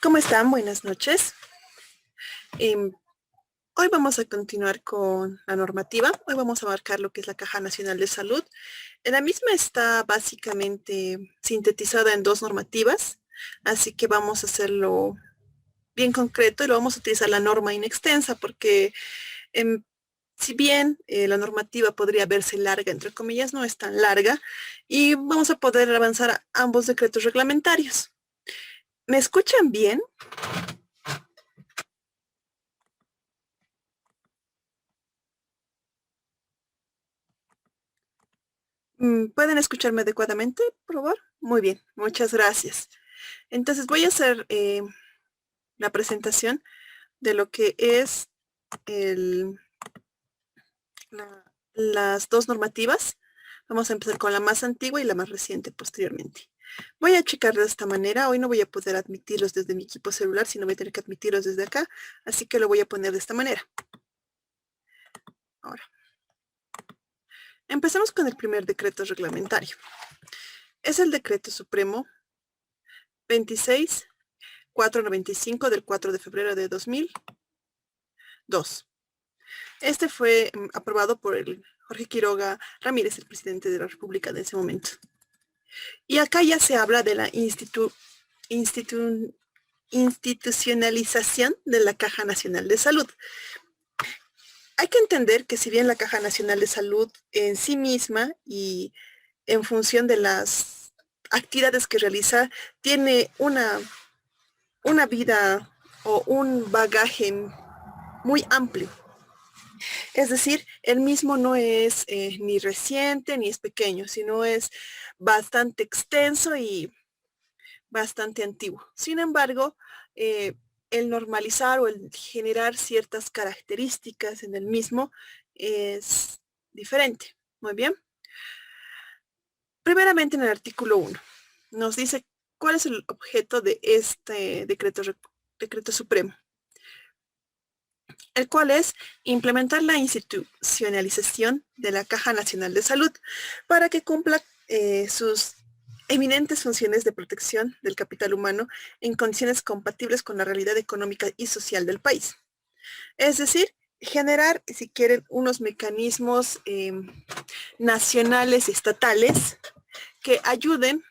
¿Cómo están? Buenas noches. Em, Hoy vamos a continuar con la normativa. Hoy vamos a abarcar lo que es la Caja Nacional de Salud. En la misma está básicamente sintetizada en dos normativas, así que vamos a hacerlo bien concreto y lo vamos a utilizar la norma inextensa porque em, si bien la normativa podría verse larga, entre comillas, no es tan larga y vamos a poder avanzar a ambos decretos reglamentarios. ¿Me escuchan bien? ¿Pueden escucharme adecuadamente, por favor? Muy bien, muchas gracias. Entonces voy a hacer la presentación de lo que es el- las dos normativas. Vamos a empezar con la más antigua y la más reciente posteriormente. Voy a checar de esta manera. Hoy no voy a poder admitirlos desde mi equipo celular, sino voy a tener que admitirlos desde acá. Así que lo voy a poner de esta manera. Ahora, empezamos con el primer decreto reglamentario. Es el decreto supremo 26.495 del 4 de febrero de 2002. Este fue aprobado por el Jorge Quiroga Ramírez, el presidente de la República de ese momento. Y acá ya se habla de la institu institucionalización de la Caja Nacional de Salud. Hay que entender que si bien la Caja Nacional de Salud en sí misma y en función de las actividades que realiza, tiene una vida o un bagaje muy amplio. Es decir, el mismo no es ni reciente ni es pequeño, sino es bastante extenso y bastante antiguo. Sin embargo, eh, el normalizar o el generar ciertas características en el mismo es diferente. Muy bien. Primeramente en el artículo 1 nos dice cuál es el objeto de este decreto supremo, el cual es implementar la institucionalización de la Caja Nacional de Salud para que cumpla sus eminentes funciones de protección del capital humano en condiciones compatibles con la realidad económica y social del país. Es decir, generar, si quieren, unos mecanismos nacionales y estatales que ayuden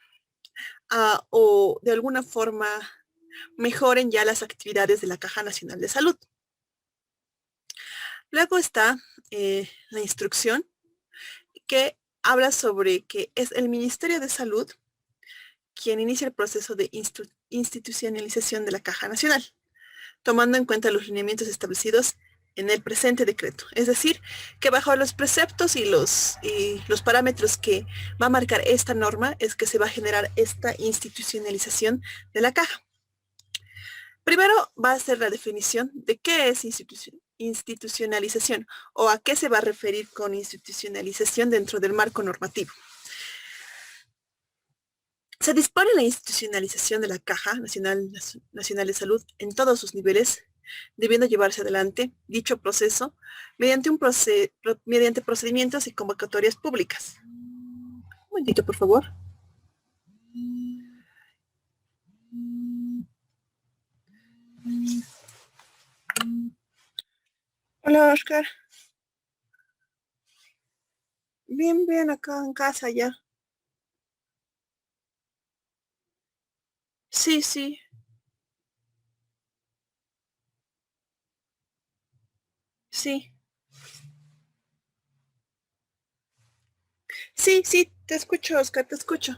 o de alguna forma mejoren ya las actividades de la Caja Nacional de Salud. Luego está la instrucción que habla sobre que es el Ministerio de Salud quien inicia el proceso de institucionalización de la Caja Nacional, tomando en cuenta los lineamientos establecidos en el presente decreto. Es decir, que bajo los preceptos y los parámetros que va a marcar esta norma es que se va a generar esta institucionalización de la caja. Primero va a ser la definición de qué es institucionalización o a qué se va a referir con institucionalización dentro del marco normativo. Se dispone la institucionalización de la Caja Nacional de Salud en todos sus niveles, debiendo llevarse adelante dicho proceso mediante procedimientos y convocatorias públicas. Un momentito, por favor. Hola, Oscar. Bien, bien, acá en casa ya. Sí, sí, sí. Sí, sí, te escucho, Oscar, te escucho.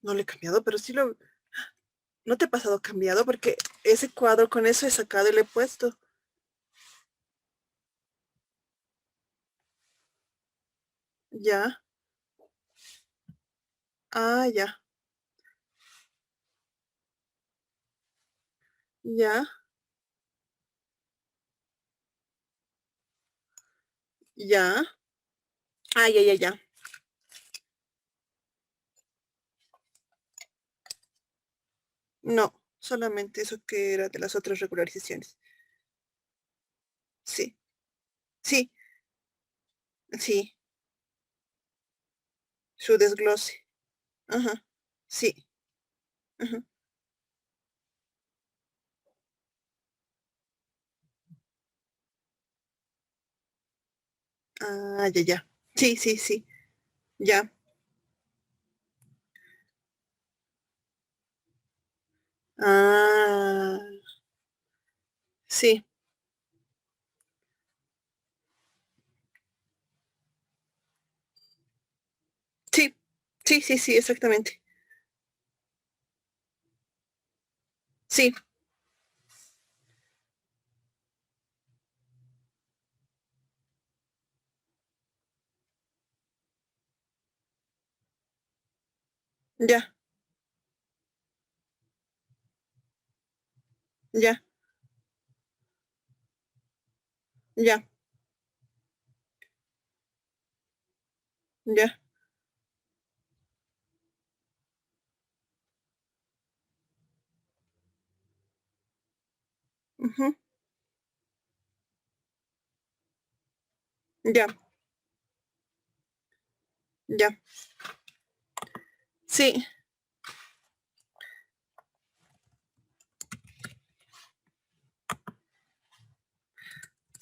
No le he cambiado, pero sí lo... ¿No te ha pasado cambiado? Porque ese cuadro con eso he sacado y le he puesto. Ya. Ah, ya. Ya. Ya. Ah, ya, ya, ya. No. solamente eso que era de las otras regularizaciones. Sí, sí, sí, su desglose. Ajá, sí. Ajá. Ah, ya, ya. Sí, sí, sí, ya. Ah, sí, sí, sí, sí, sí, exactamente. Sí, ya, ya, ya, ya. Ujú, ya, ya. Sí,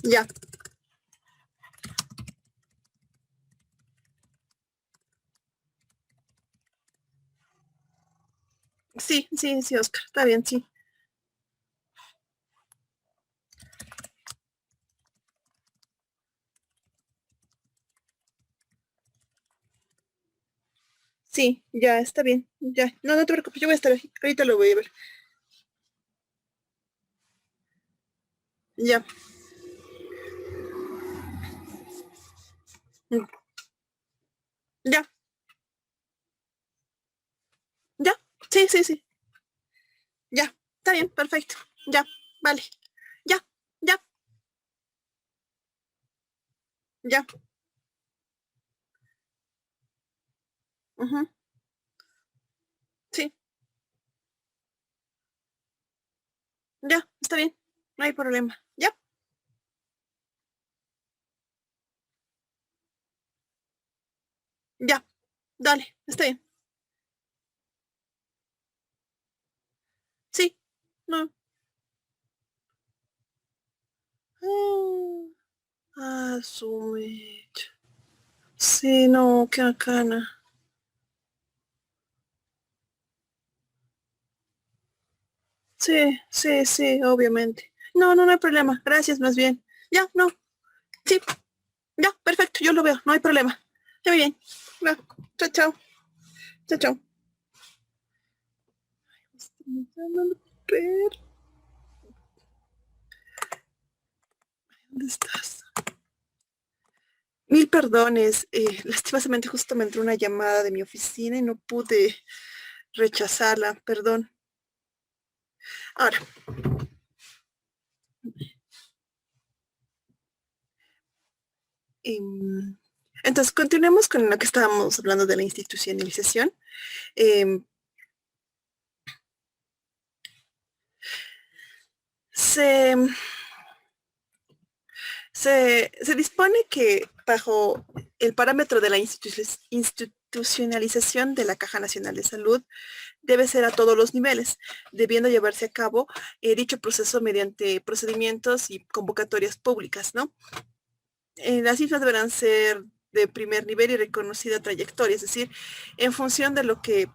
ya. Sí, sí, sí, Oscar. Está bien, sí. Sí, ya, está bien. Ya. No, no te preocupes, yo voy a estar ahí. Ahorita lo voy a ver. Ya, mm, ya, ya. Sí, sí, sí. Ya. Está bien, perfecto. Ya, vale. Ya, ya, ya. Ujú, sí, ya, está bien. No hay problema. Ya, ya. Dale, está bien. Sí. No. Su mecha. Sí, no, qué bacana. Sí, sí, sí, obviamente. No, no, no hay problema. Gracias, más bien. Ya, no. Sí, ya, perfecto, yo lo veo, no hay problema. Ya muy bien. Va, chao, chao, chao, chao. ¿Dónde estás? Mil perdones. Lastimosamente justo me entró una llamada de mi oficina y no pude rechazarla. Perdón. Ahora, em, entonces continuemos con lo que estábamos hablando de la institucionalización. Em, se, se dispone que bajo el parámetro de la institucionalización de la Caja Nacional de Salud debe ser a todos los niveles, debiendo llevarse a cabo dicho proceso mediante procedimientos y convocatorias públicas, ¿no? Las cifras deberán ser de primer nivel y reconocida trayectoria, es decir, en función de lo que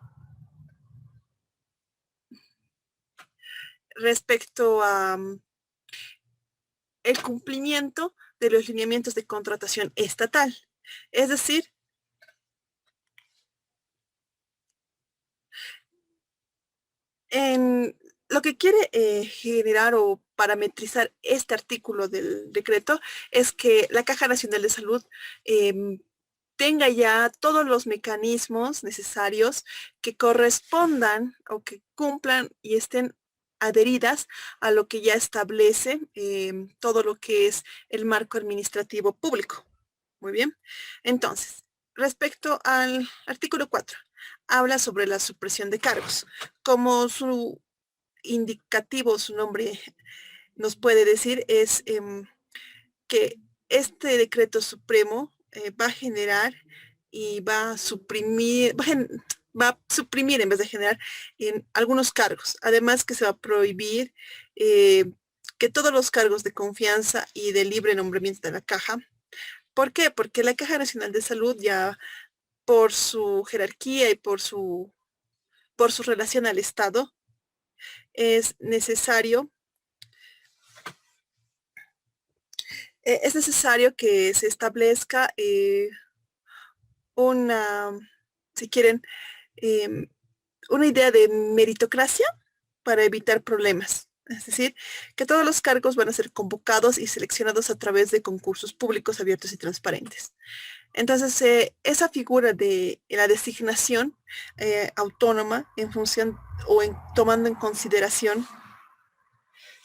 respecto a el cumplimiento de los lineamientos de contratación estatal. Es decir, en lo que quiere generar o parametrizar este artículo del decreto es que la Caja Nacional de Salud tenga ya todos los mecanismos necesarios que correspondan o que cumplan y estén adheridas a lo que ya establece todo lo que es el marco administrativo público. Muy bien. Entonces, respecto al artículo 4, habla sobre la supresión de cargos. Como su indicativo su nombre nos puede decir es que este decreto supremo va a generar y va a suprimir, va a suprimir en vez de generar en algunos cargos. Además que se va a prohibir que todos los cargos de confianza y de libre nombramiento de la caja. ¿Por qué? Porque la Caja Nacional de Salud ya por su jerarquía y por su relación al Estado es necesario que se establezca una, si quieren, eh, una idea de meritocracia para evitar problemas. Es decir, que todos los cargos van a ser convocados y seleccionados a través de concursos públicos abiertos y transparentes. Entonces, esa figura de la designación autónoma en función o tomando en consideración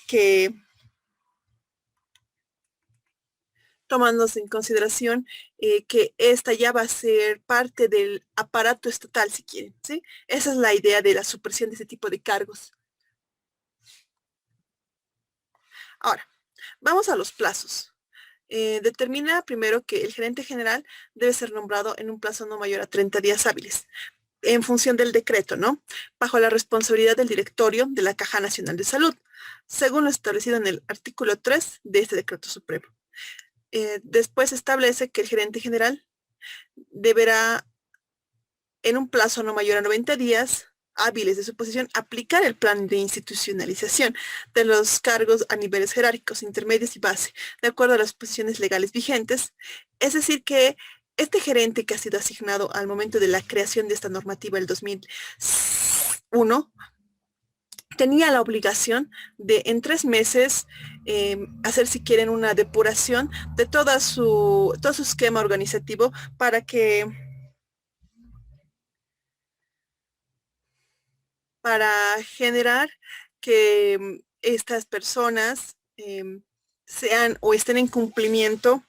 que tomándose en consideración que esta ya va a ser parte del aparato estatal, si quieren, ¿sí? Esa es la idea de la supresión de ese tipo de cargos. Ahora, vamos a los plazos. Determina primero que el gerente general debe ser nombrado en un plazo no mayor a 30 días hábiles, en función del decreto, ¿no? Bajo la responsabilidad del directorio de la Caja Nacional de Salud, según lo establecido en el artículo 3 de este decreto supremo. Después establece que el gerente general deberá, en un plazo no mayor a 90 días hábiles de su posición, aplicar el plan de institucionalización de los cargos a niveles jerárquicos, intermedios y base, de acuerdo a las posiciones legales vigentes. Es decir, que este gerente que ha sido asignado al momento de la creación de esta normativa el 2001 tenía la obligación de en 3 meses hacer, si quieren, una depuración de todo su esquema organizativo para generar que estas personas sean o estén en cumplimiento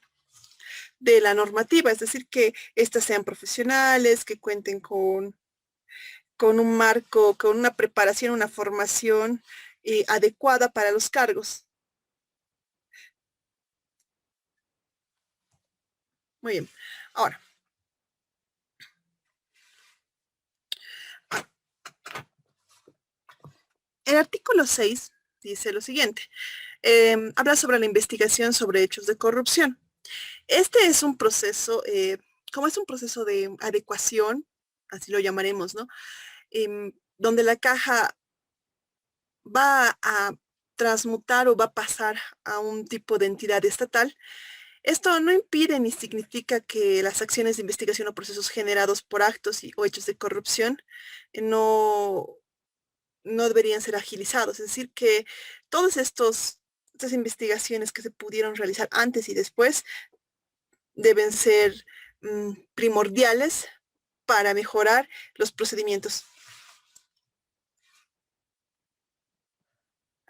de la normativa, es decir, que éstas sean profesionales, que cuenten con un marco, con una preparación, una formación adecuada para los cargos. Muy bien. Ahora, el artículo 6 dice lo siguiente. Habla sobre la investigación sobre hechos de corrupción. Este es un proceso, como es un proceso de adecuación, así lo llamaremos, ¿no? Donde la caja va a transmutar o va a pasar a un tipo de entidad estatal. Esto no impide ni significa que las acciones de investigación o procesos generados por actos o hechos de corrupción no, no deberían ser agilizados. Es decir, que todas estas investigaciones que se pudieron realizar antes y después deben ser primordiales para mejorar los procedimientos.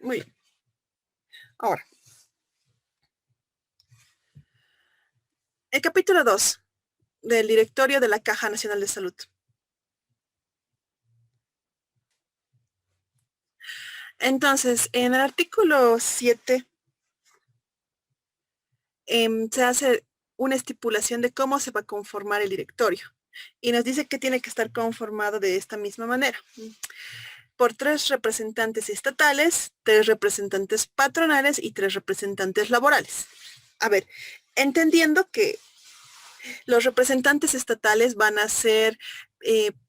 Muy bien. Ahora, el capítulo 2 del directorio de la Caja Nacional de Salud. Entonces, en el artículo 7 se hace una estipulación de cómo se va a conformar el directorio y nos dice que tiene que estar conformado de esta misma manera. Por 3 representantes estatales, 3 representantes patronales y 3 representantes laborales. A ver, entendiendo que los representantes estatales van a ser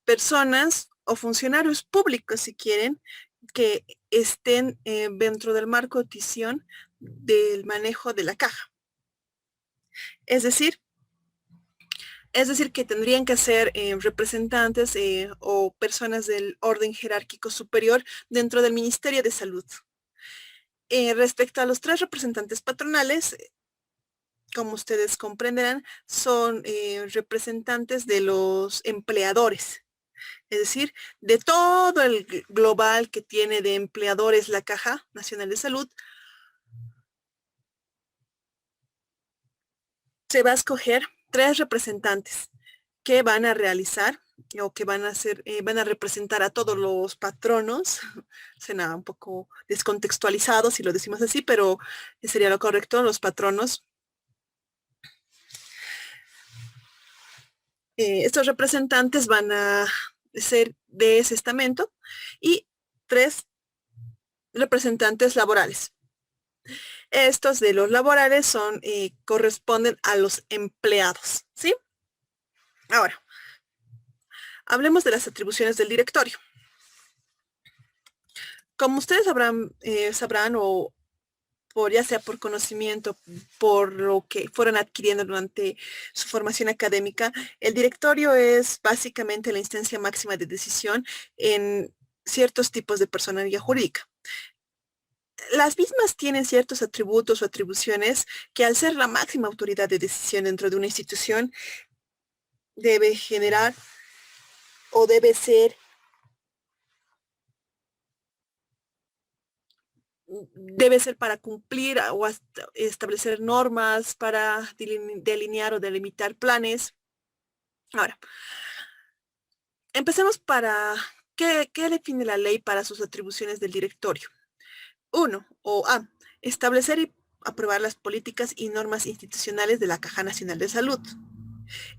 personas o funcionarios públicos, si quieren, que estén dentro del marco de decisión del manejo de la caja. Es decir, que tendrían que ser representantes o personas del orden jerárquico superior dentro del Ministerio de Salud. Respecto a los 3 representantes patronales, como ustedes comprenderán, son representantes de los empleadores. Es decir, de todo el global que tiene de empleadores la Caja Nacional de Salud, se va a escoger 3 representantes que van a realizar o que van a ser, van a representar a todos los patronos. Suena un poco descontextualizado si lo decimos así, pero sería lo correcto, los patronos. Estos representantes van a ser de ese estamento y 3 representantes laborales. Estos de los laborales son, corresponden a los empleados, ¿sí? Ahora, hablemos de las atribuciones del directorio. Como ustedes sabrán o por ya sea por conocimiento, por lo que fueron adquiriendo durante su formación académica, el directorio es básicamente la instancia máxima de decisión en ciertos tipos de personalidad jurídica. Las mismas tienen ciertos atributos o atribuciones que al ser la máxima autoridad de decisión dentro de una institución, debe generar o debe ser para cumplir o establecer normas, para delinear o delimitar planes. Ahora, empecemos para, ¿qué define la ley para sus atribuciones del directorio? 1. O A. Establecer y aprobar las políticas y normas institucionales de la Caja Nacional de Salud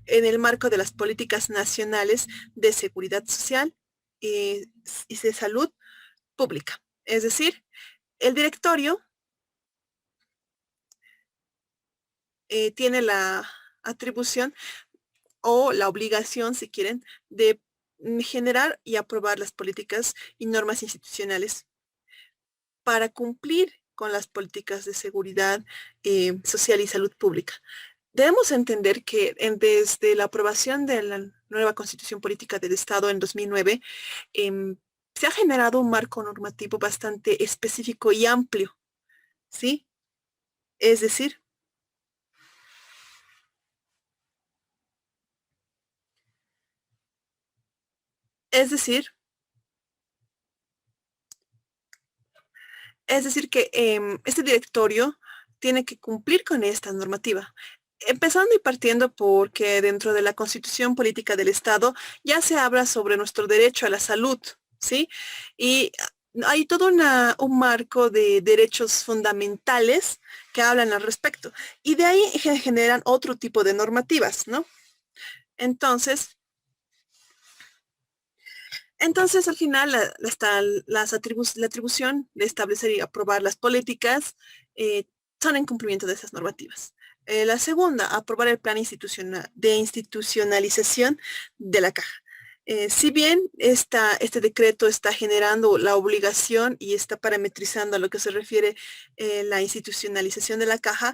en el marco de las políticas nacionales de seguridad social y de salud pública. Es decir, el directorio tiene la atribución o la obligación, si quieren, de generar y aprobar las políticas y normas institucionales para cumplir con las políticas de seguridad social y salud pública. Debemos entender que desde la aprobación de la nueva Constitución Política del Estado en 2009, em, se ha generado un marco normativo bastante específico y amplio, ¿sí? Es decir, es decir, es decir que este directorio tiene que cumplir con esta normativa. Empezando y partiendo porque dentro de la Constitución Política del Estado ya se habla sobre nuestro derecho a la salud, ¿sí? Y hay todo un marco de derechos fundamentales que hablan al respecto. Y de ahí generan otro tipo de normativas, ¿no? Entonces, al final está la atribución de establecer y aprobar las políticas eh, son en cumplimiento de esas normativas. La segunda, aprobar el plan de institucionalización de la caja. Si bien este decreto está generando la obligación y está parametrizando a lo que se refiere la institucionalización de la caja,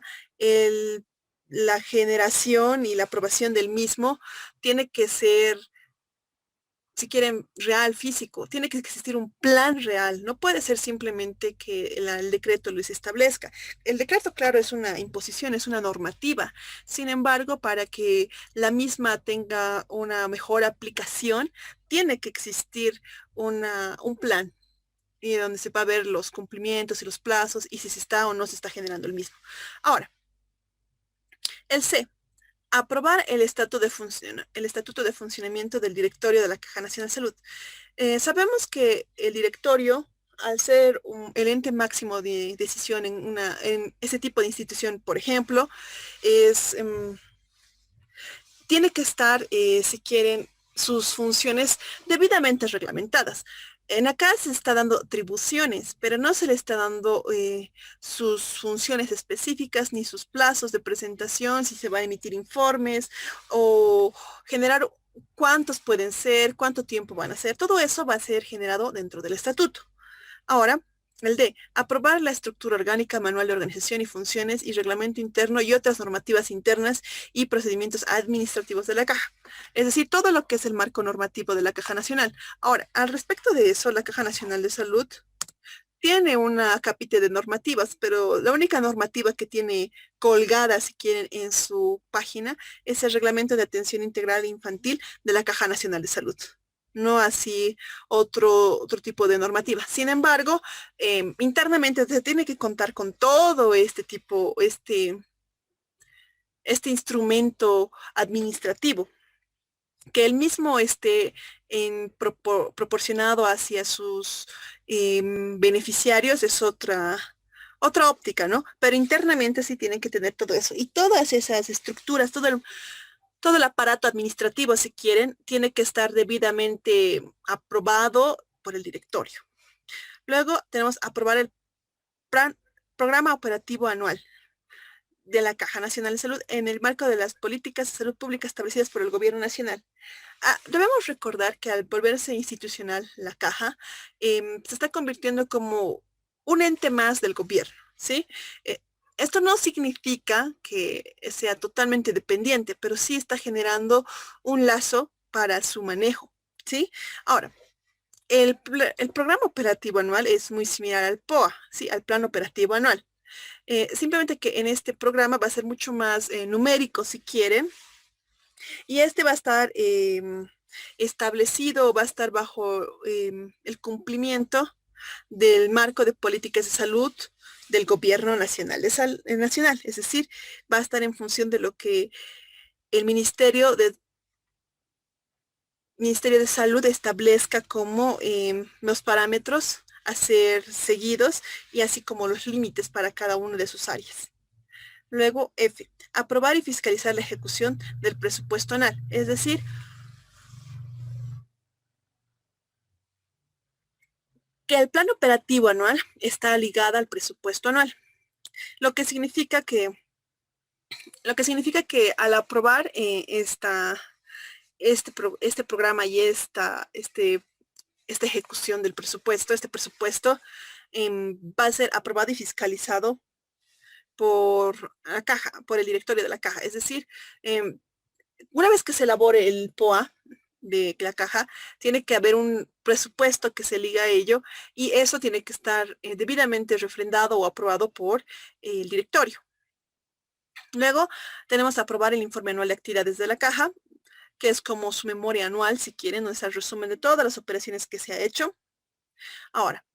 la generación y la aprobación del mismo tiene que ser, si quieren, real, físico. Tiene que existir un plan real. No puede ser simplemente que el decreto les establezca. El decreto, claro, es una imposición, es una normativa. Sin embargo, para que la misma tenga una mejor aplicación, tiene que existir un plan y donde se va a ver los cumplimientos y los plazos y si se está o no se está generando el mismo. Ahora, el C. Aprobar el estatuto de funcionamiento del directorio de la Caja Nacional de Salud. Sabemos que el directorio, al ser el ente máximo de decisión en ese tipo de institución, por ejemplo, tiene que estar, si quieren, sus funciones debidamente reglamentadas. En acá se está dando atribuciones, pero no se le está dando sus funciones específicas ni sus plazos de presentación, si se va a emitir informes o generar cuántos pueden ser, cuánto tiempo van a ser. Todo eso va a ser generado dentro del estatuto. Ahora, el D, aprobar la estructura orgánica, manual de organización y funciones y reglamento interno y otras normativas internas y procedimientos administrativos de la Caja. Es decir, todo lo que es el marco normativo de la Caja Nacional. Ahora, al respecto de eso, la Caja Nacional de Salud tiene una capítulo de normativas, pero la única normativa que tiene colgada, si quieren, en su página es el Reglamento de Atención Integral Infantil de la Caja Nacional de Salud. No así otro tipo de normativa. Sin embargo, internamente se tiene que contar con todo este instrumento administrativo. que él mismo esté proporcionado hacia sus beneficiarios es otra óptica, ¿no? Pero internamente sí tienen que tener todo eso. Y todas esas estructuras, todo el aparato administrativo, si quieren, tiene que estar debidamente aprobado por el directorio. Luego tenemos aprobar el plan, programa operativo anual de la Caja Nacional de Salud en el marco de las políticas de salud pública establecidas por el Gobierno Nacional. Debemos recordar que al volverse institucional la Caja, se está convirtiendo como un ente más del gobierno, ¿sí? Eh, Esto no significa que sea totalmente dependiente, pero sí está generando un lazo para su manejo, ¿sí? Ahora, el programa operativo anual es muy similar al POA, ¿sí? Al plan operativo anual. Simplemente que en este programa va a ser mucho más numérico, si quieren, y este va a estar establecido, va a estar bajo el cumplimiento del marco de políticas de salud del gobierno nacional, nacional, es decir, va a estar en función de lo que el Ministerio de Salud establezca como los parámetros a ser seguidos y así como los límites para cada una de sus áreas. Luego, F, aprobar y fiscalizar la ejecución del presupuesto anual, es decir, que el plan operativo anual está ligado al presupuesto anual, lo que significa que, al aprobar este programa y esta ejecución del presupuesto, este presupuesto va a ser aprobado y fiscalizado por la caja, por el directorio de la caja. Es decir, una vez que se elabore el POA de la caja, tiene que haber un presupuesto que se liga a ello y eso tiene que estar debidamente refrendado o aprobado por el directorio. Luego tenemos que aprobar el informe anual de actividades de la caja, que es como su memoria anual, si quieren, no es el resumen de todas las operaciones que se ha hecho. Ahora,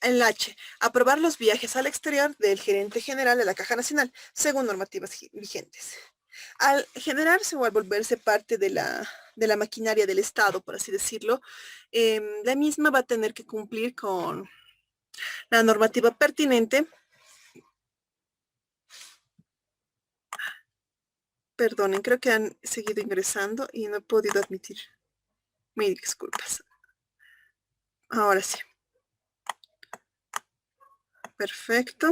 el H, aprobar los viajes al exterior del gerente general de la Caja Nacional, según normativas vigentes. Al generarse o al volverse parte de la maquinaria del Estado, por así decirlo, la misma va a tener que cumplir con la normativa pertinente. Perdonen, creo que han seguido ingresando y no he podido admitir. Mil disculpas. Ahora sí. Perfecto.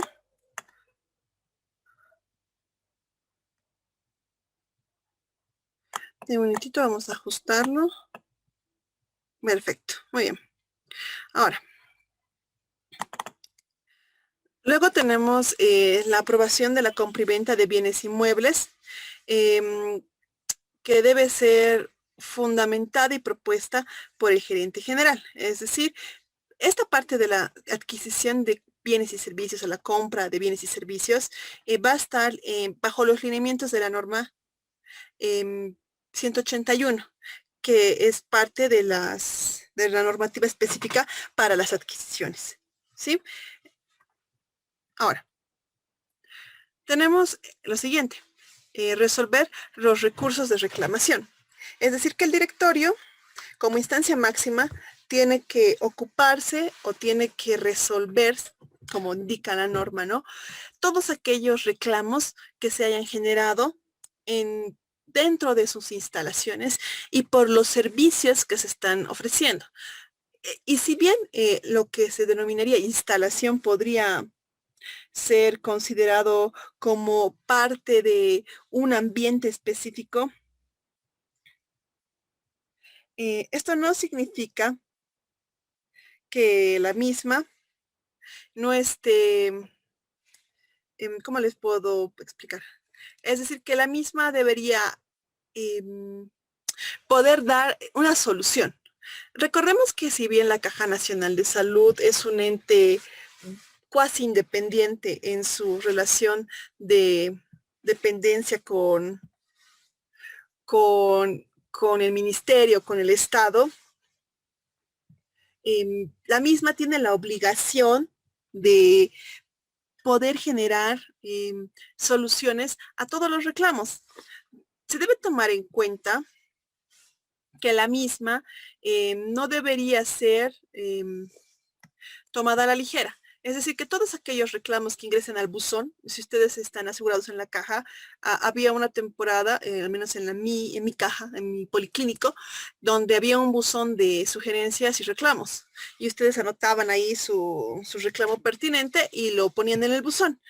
De un momentito vamos a ajustarlo. Perfecto, muy bien. Ahora, luego tenemos la aprobación de la compra y venta de bienes inmuebles, que debe ser fundamentada y propuesta por el gerente general. Es decir, esta parte de la adquisición de bienes y servicios o la compra de bienes y servicios va a estar bajo los lineamientos de la norma 181, que es parte de la normativa específica para las adquisiciones. ¿Sí? Ahora, tenemos lo siguiente, resolver los recursos de reclamación. Es decir, que el directorio, como instancia máxima, tiene que ocuparse o tiene que resolver, como indica la norma, ¿no? Todos aquellos reclamos que se hayan generado dentro de sus instalaciones y por los servicios que se están ofreciendo. Y si bien lo que se denominaría instalación podría ser considerado como parte de un ambiente específico, esto no significa que la misma no esté, ¿cómo les puedo explicar? Es decir, que la misma debería poder dar una solución. Recordemos que si bien la Caja Nacional de Salud es un ente cuasi independiente en su relación de dependencia con el ministerio, con el Estado, la misma tiene la obligación de poder generar soluciones a todos los reclamos. Se debe tomar en cuenta que la misma no debería ser tomada a la ligera. Es decir, que todos aquellos reclamos que ingresen al buzón, si ustedes están asegurados en la caja, había una temporada, al menos en mi caja, en mi policlínico, donde había un buzón de sugerencias y reclamos. Y ustedes anotaban ahí su reclamo pertinente y lo ponían en el buzón.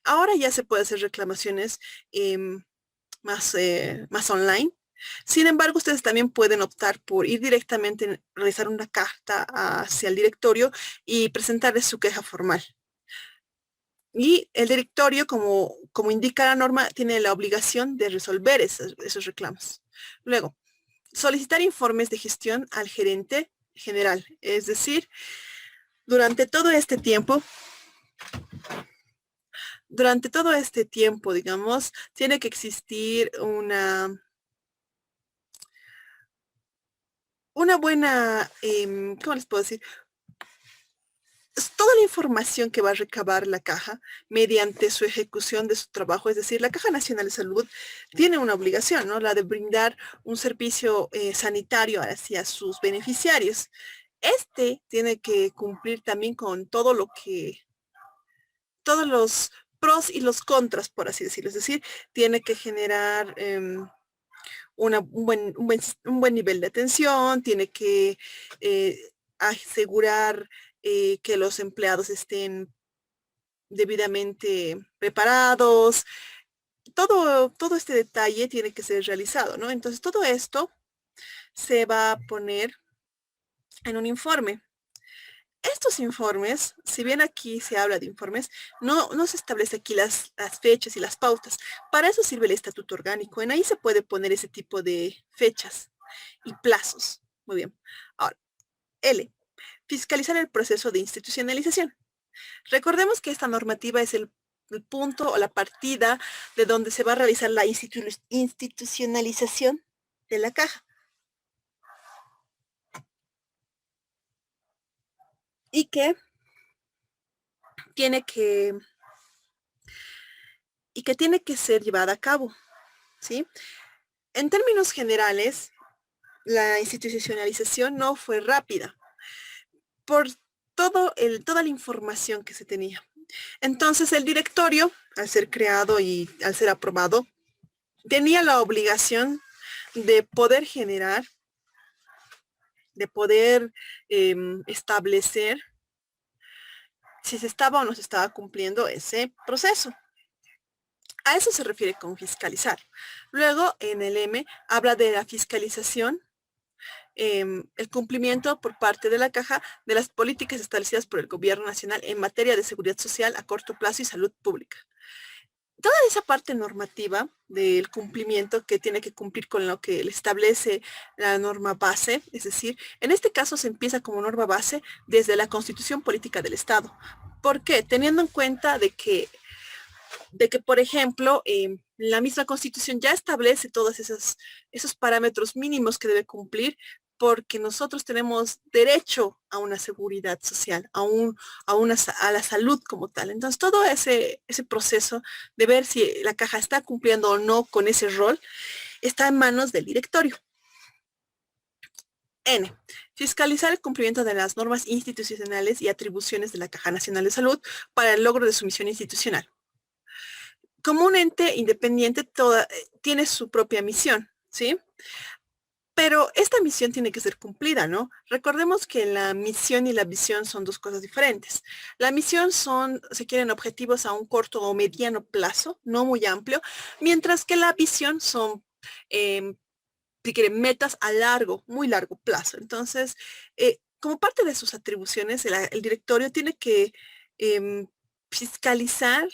Ahora ya se puede hacer reclamaciones más online. Sin embargo, ustedes también pueden optar por ir directamente, realizar una carta hacia el directorio y presentarles su queja formal. Y el directorio, como indica la norma, tiene la obligación de resolver esos reclamos. Luego, solicitar informes de gestión al gerente general. Es decir, durante todo este tiempo, digamos, tiene que existir una buena, ¿cómo les puedo decir? Toda la información que va a recabar la caja mediante su ejecución de su trabajo, es decir, la Caja Nacional de Salud tiene una obligación, ¿no? La de brindar un servicio sanitario hacia sus beneficiarios. Este tiene que cumplir también con todos los pros y los contras, por así decirlo. Es decir, tiene que generar un buen nivel de atención, tiene que asegurar que los empleados estén debidamente preparados. Todo este detalle tiene que ser realizado, ¿no? Entonces, todo esto se va a poner en un informe. Estos informes, si bien aquí se habla de informes, no se establece aquí las fechas y las pautas. Para eso sirve el estatuto orgánico. En ahí se puede poner ese tipo de fechas y plazos. Muy bien. Ahora, L. Fiscalizar el proceso de institucionalización. Recordemos que esta normativa es el punto o la partida de donde se va a realizar la institucionalización de la caja. Y que tiene que ser llevada a cabo, ¿sí? En términos generales, la institucionalización no fue rápida por toda la información que se tenía. Entonces, el directorio, al ser creado y al ser aprobado, tenía la obligación de poder generar, de poder establecer si se estaba o no se estaba cumpliendo ese proceso. A eso se refiere con fiscalizar. Luego, en el M, habla de la fiscalización, el cumplimiento por parte de la caja de las políticas establecidas por el gobierno nacional en materia de seguridad social a corto plazo y salud pública. Toda esa parte normativa del cumplimiento que tiene que cumplir con lo que le establece la norma base, es decir, en este caso se empieza como norma base desde la Constitución Política del Estado. ¿Por qué? Teniendo en cuenta de que por ejemplo, la misma Constitución ya establece todos esos parámetros mínimos que debe cumplir porque nosotros tenemos derecho a una seguridad social, a la salud como tal. Entonces, todo ese proceso de ver si la caja está cumpliendo o no con ese rol está en manos del directorio. N. Fiscalizar el cumplimiento de las normas institucionales y atribuciones de la Caja Nacional de Salud para el logro de su misión institucional. Como un ente independiente tiene su propia misión, ¿sí? Pero esta misión tiene que ser cumplida, ¿no? Recordemos que la misión y la visión son dos cosas diferentes. La misión se quieren objetivos a un corto o mediano plazo, no muy amplio, mientras que la visión son, si quieren, metas a muy largo plazo. Entonces, como parte de sus atribuciones, el directorio tiene que fiscalizar,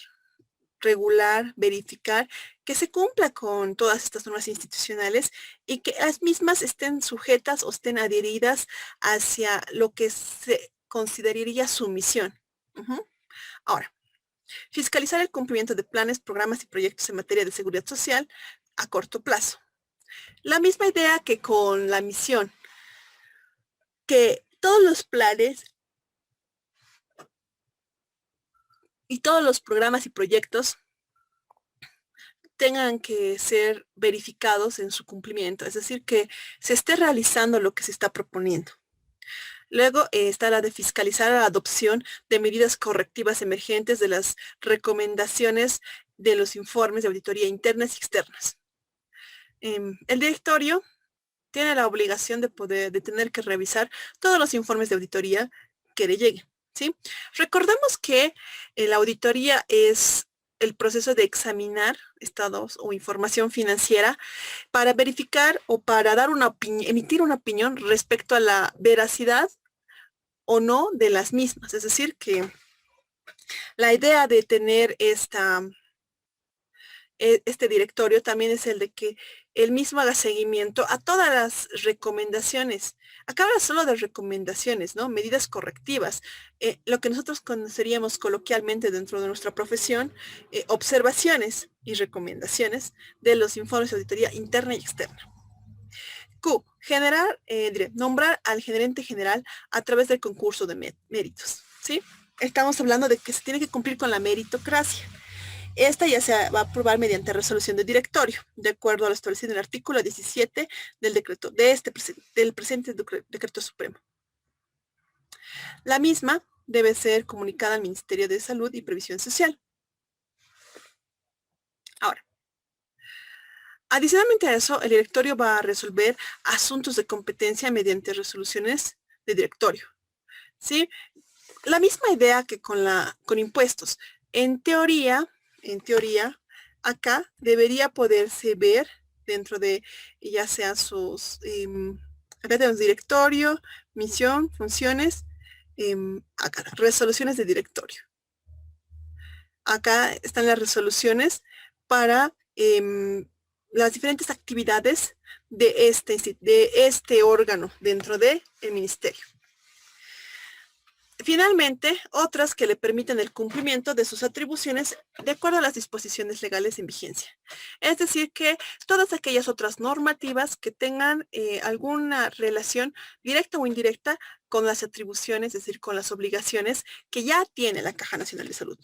regular, verificar que se cumpla con todas estas normas institucionales y que las mismas estén sujetas o estén adheridas hacia lo que se consideraría su misión. Ahora, fiscalizar el cumplimiento de planes, programas y proyectos en materia de seguridad social a corto plazo. La misma idea que con la misión, que todos los planes y todos los programas y proyectos tengan que ser verificados en su cumplimiento, es decir, que se esté realizando lo que se está proponiendo. Luego está la de fiscalizar la adopción de medidas correctivas emergentes de las recomendaciones de los informes de auditoría internas y externas. El directorio tiene la obligación de tener que revisar todos los informes de auditoría que le lleguen, ¿sí? Recordemos que la auditoría es el proceso de examinar estados o información financiera para verificar o para dar emitir una opinión respecto a la veracidad o no de las mismas. Es decir, que la idea de tener este directorio también es el de que él mismo haga seguimiento a todas las recomendaciones. Acá habla solo de recomendaciones, ¿no? Medidas correctivas. Lo que nosotros conoceríamos coloquialmente dentro de nuestra profesión, observaciones y recomendaciones de los informes de auditoría interna y externa. Q. Nombrar al gerente general a través del concurso de méritos, ¿sí? Estamos hablando de que se tiene que cumplir con la meritocracia. Esta ya se va a aprobar mediante resolución del directorio, de acuerdo a lo establecido en el artículo 17 del decreto, del presente decreto supremo. La misma debe ser comunicada al Ministerio de Salud y Previsión Social. Ahora, adicionalmente a eso, el directorio va a resolver asuntos de competencia mediante resoluciones de directorio, ¿sí? La misma idea que con impuestos. En teoría, acá debería poderse ver dentro de ya sea sus, acá tenemos directorio, misión, funciones, acá, resoluciones de directorio. Acá están las resoluciones para las diferentes actividades de este órgano dentro del ministerio. Finalmente, otras que le permiten el cumplimiento de sus atribuciones de acuerdo a las disposiciones legales en vigencia. Es decir, que todas aquellas otras normativas que tengan alguna relación directa o indirecta con las atribuciones, es decir, con las obligaciones que ya tiene la Caja Nacional de Salud.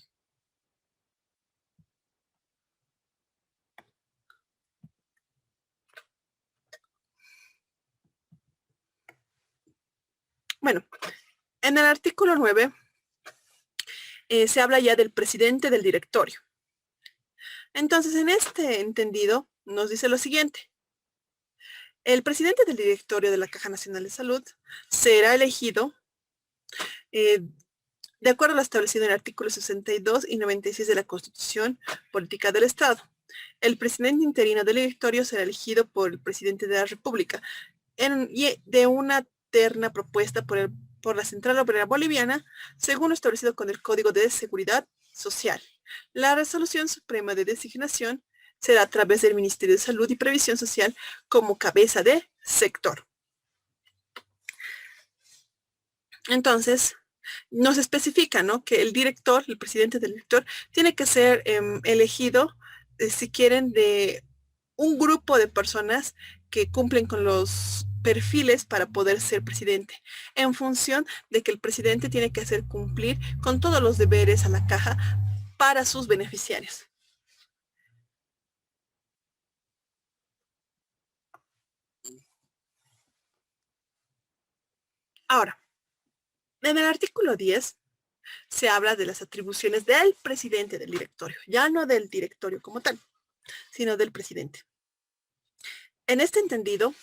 Bueno, en el artículo 9 se habla ya del presidente del directorio. Entonces, en este entendido, nos dice lo siguiente. El presidente del directorio de la Caja Nacional de Salud será elegido de acuerdo a lo establecido en el artículo 62 y 96 de la Constitución Política del Estado. El presidente interino del directorio será elegido por el presidente de la República de una terna propuesta por la Central Obrera Boliviana, según lo establecido con el Código de Seguridad Social. La resolución suprema de designación será a través del Ministerio de Salud y Previsión Social como cabeza de sector. Entonces, nos especifica, ¿no?, que el director, el presidente del director, tiene que ser elegido, si quieren, de un grupo de personas que cumplen con los perfiles para poder ser presidente, en función de que el presidente tiene que hacer cumplir con todos los deberes a la caja para sus beneficiarios. Ahora, en el artículo 10 se habla de las atribuciones del presidente del directorio, ya no del directorio como tal, sino del presidente. En este entendido,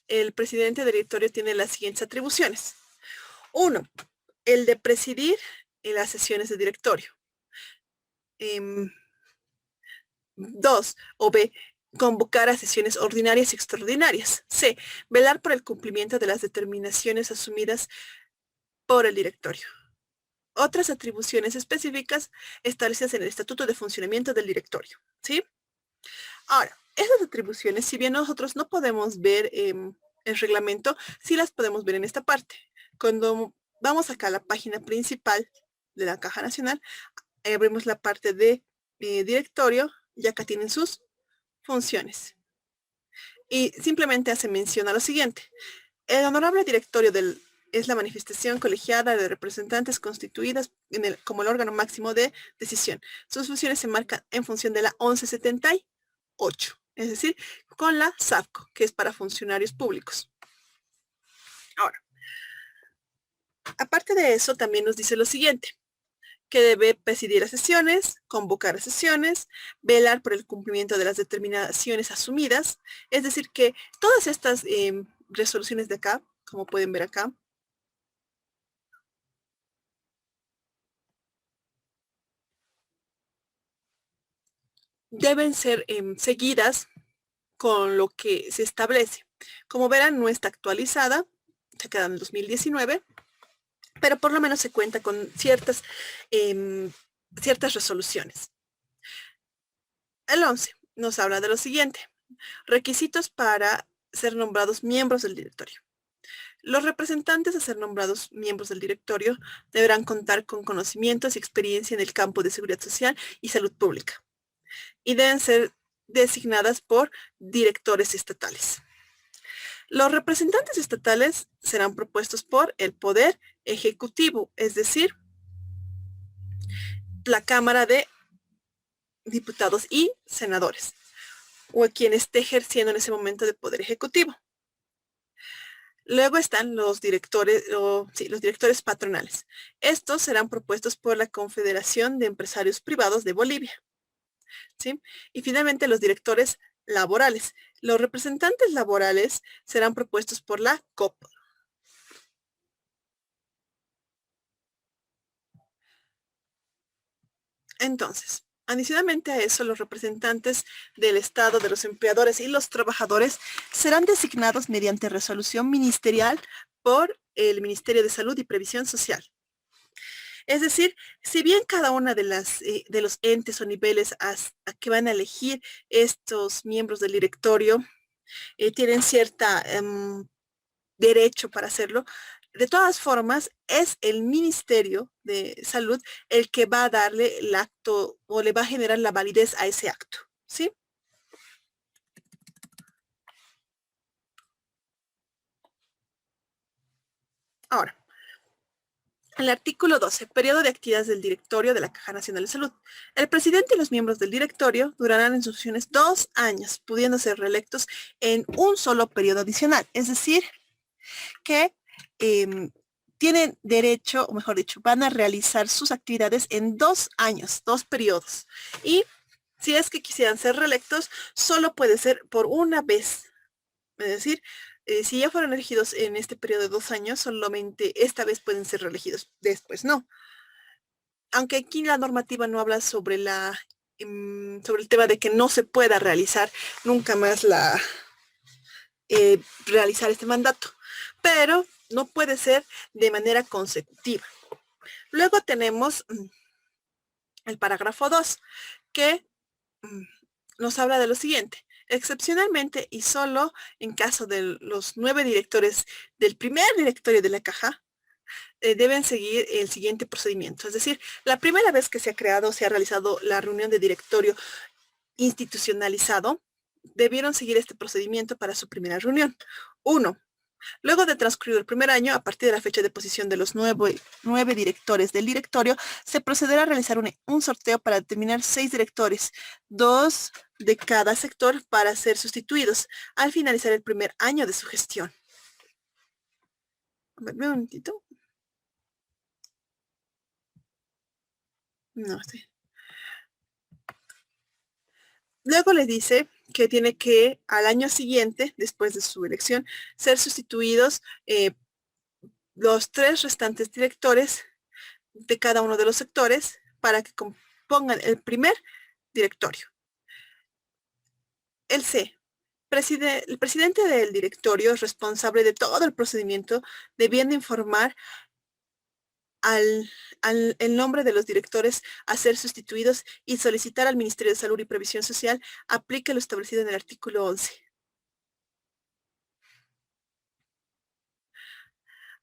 el presidente del directorio tiene las siguientes atribuciones. 1, el de presidir las sesiones de directorio. 2, o B, convocar a sesiones ordinarias y extraordinarias. C, velar por el cumplimiento de las determinaciones asumidas por el directorio. Otras atribuciones específicas establecidas en el Estatuto de Funcionamiento del Directorio, ¿sí? Ahora, esas atribuciones, si bien nosotros no podemos ver el reglamento, sí las podemos ver en esta parte. Cuando vamos acá a la página principal de la Caja Nacional, abrimos la parte de directorio y acá tienen sus funciones. Y simplemente hace mención a lo siguiente. El honorable directorio del es la manifestación colegiada de representantes constituidas como el órgano máximo de decisión. Sus funciones se marcan en función de la 1178, es decir, con la SAFCO, que es para funcionarios públicos. Ahora, aparte de eso, también nos dice lo siguiente, que debe presidir las sesiones, convocar a sesiones, velar por el cumplimiento de las determinaciones asumidas, es decir, que todas estas resoluciones de acá, como pueden ver acá, deben ser seguidas con lo que se establece. Como verán, no está actualizada, se queda en el 2019, pero por lo menos se cuenta con ciertas resoluciones. El 11 nos habla de lo siguiente, requisitos para ser nombrados miembros del directorio. Los representantes a ser nombrados miembros del directorio deberán contar con conocimientos y experiencia en el campo de seguridad social y salud pública y deben ser designadas por directores estatales. Los representantes estatales serán propuestos por el Poder Ejecutivo, es decir, la Cámara de Diputados y Senadores, o a quien esté ejerciendo en ese momento de Poder Ejecutivo. Luego están los directores patronales. Estos serán propuestos por la Confederación de Empresarios Privados de Bolivia. ¿Sí? Y finalmente los directores laborales. Los representantes laborales serán propuestos por la COP. Entonces, adicionalmente a eso, los representantes del Estado, de los empleadores y los trabajadores serán designados mediante resolución ministerial por el Ministerio de Salud y Previsión Social. Es decir, si bien cada una de los entes o niveles a que van a elegir estos miembros del directorio tienen cierta derecho para hacerlo, de todas formas, es el Ministerio de Salud el que va a darle el acto o le va a generar la validez a ese acto, ¿sí? Ahora, el artículo 12, periodo de actividades del directorio de la Caja Nacional de Salud. El presidente y los miembros del directorio durarán en sus funciones 2 años, pudiendo ser reelectos en un solo periodo adicional. Es decir, que tienen derecho, o mejor dicho, van a realizar sus actividades en 2 años, 2 periodos. Y si es que quisieran ser reelectos, solo puede ser por una vez. Es decir, si ya fueron elegidos en este periodo de 2 años, solamente esta vez pueden ser reelegidos, después no. Aunque aquí la normativa no habla sobre sobre el tema de que no se pueda realizar nunca más realizar este mandato, pero no puede ser de manera consecutiva. Luego tenemos el parágrafo 2, que nos habla de lo siguiente. Excepcionalmente y solo en caso de los 9 directores del primer directorio de la Caja, deben seguir el siguiente procedimiento. Es decir, la primera vez que se ha realizado la reunión de directorio institucionalizado, debieron seguir este procedimiento para su primera reunión. 1. Luego de transcurrido el primer año, a partir de la fecha de posición de los 9 directores del directorio, se procederá a realizar un sorteo para determinar 6 directores, 2 de cada sector para ser sustituidos al finalizar el primer año de su gestión. A ver, un momentito. No sé. Luego le dice que tiene que al año siguiente, después de su elección, ser sustituidos los 3 restantes directores de cada uno de los sectores para que compongan el primer directorio. El C. El presidente del directorio es responsable de todo el procedimiento, debiendo informar el nombre de los directores a ser sustituidos y solicitar al Ministerio de Salud y Previsión Social aplique lo establecido en el artículo 11.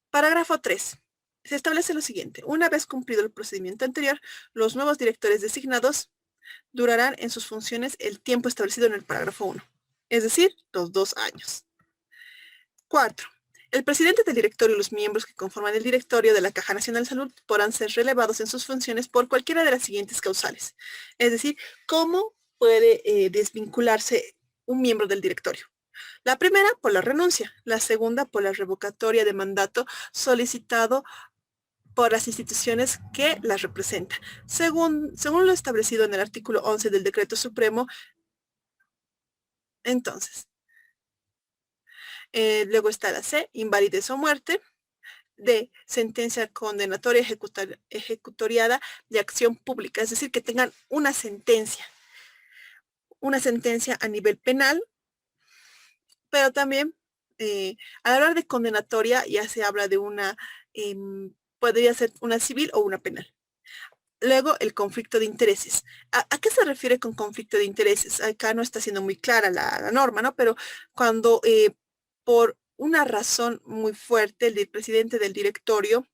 Parágrafo 3. Se establece lo siguiente. Una vez cumplido el procedimiento anterior, los nuevos directores designados durarán en sus funciones el tiempo establecido en el parágrafo 1, es decir, los 2 años. 4. El presidente del directorio y los miembros que conforman el directorio de la Caja Nacional de Salud podrán ser relevados en sus funciones por cualquiera de las siguientes causales. Es decir, ¿cómo puede desvincularse un miembro del directorio? La primera, por la renuncia. La segunda, por la revocatoria de mandato solicitado por las instituciones que las representan. Según lo establecido en el artículo 11 del Decreto Supremo, entonces, luego está la C, invalidez o muerte. D, sentencia condenatoria ejecutoriada de acción pública, es decir, que tengan una sentencia a nivel penal, pero también al hablar de condenatoria ya se habla de una, podría ser una civil o una penal. Luego, el conflicto de intereses. ¿A qué se refiere con conflicto de intereses? Acá no está siendo muy clara la norma, ¿no? Pero cuando por una razón muy fuerte el presidente del directorio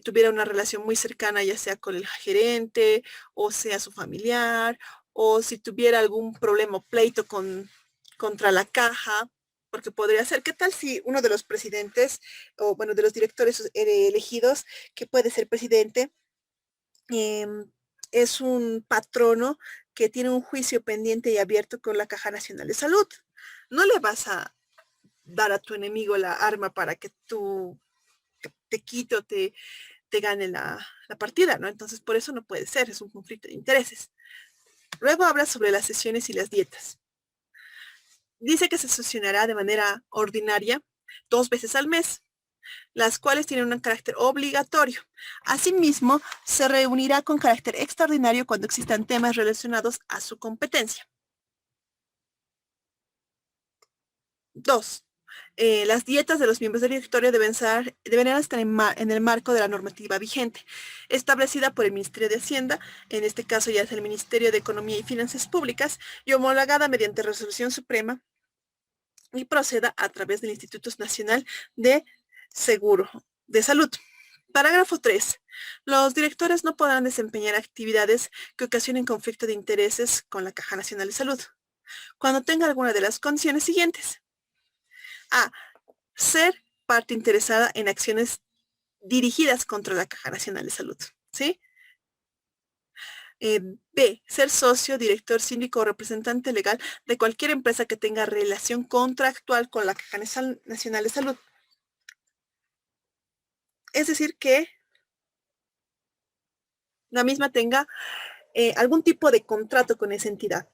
tuviera una relación muy cercana, ya sea con el gerente, o sea su familiar, o si tuviera algún problema o pleito contra la caja, porque podría ser, ¿qué tal si uno de los presidentes, o bueno, de los directores elegidos, que puede ser presidente, es un patrono que tiene un juicio pendiente y abierto con la Caja Nacional de Salud? No le vas a dar a tu enemigo la arma para que tú te quite o te gane la partida, ¿no? Entonces, por eso no puede ser, es un conflicto de intereses. Luego habla sobre las sesiones y las dietas. Dice que se sesionará de manera ordinaria 2 veces al mes, las cuales tienen un carácter obligatorio. Asimismo, se reunirá con carácter extraordinario cuando existan temas relacionados a su competencia. 2. Las dietas de los miembros del directorio deben estar en el marco de la normativa vigente, establecida por el Ministerio de Hacienda, en este caso ya es el Ministerio de Economía y Finanzas Públicas, y homologada mediante resolución suprema y proceda a través del Instituto Nacional de Seguro de Salud. Parágrafo 3. Los directores no podrán desempeñar actividades que ocasionen conflicto de intereses con la Caja Nacional de Salud, cuando tenga alguna de las condiciones siguientes. A. Ser parte interesada en acciones dirigidas contra la Caja Nacional de Salud, ¿sí? B. Ser socio, director, síndico o representante legal de cualquier empresa que tenga relación contractual con la Caja Nacional de Salud. Es decir, que la misma tenga algún tipo de contrato con esa entidad.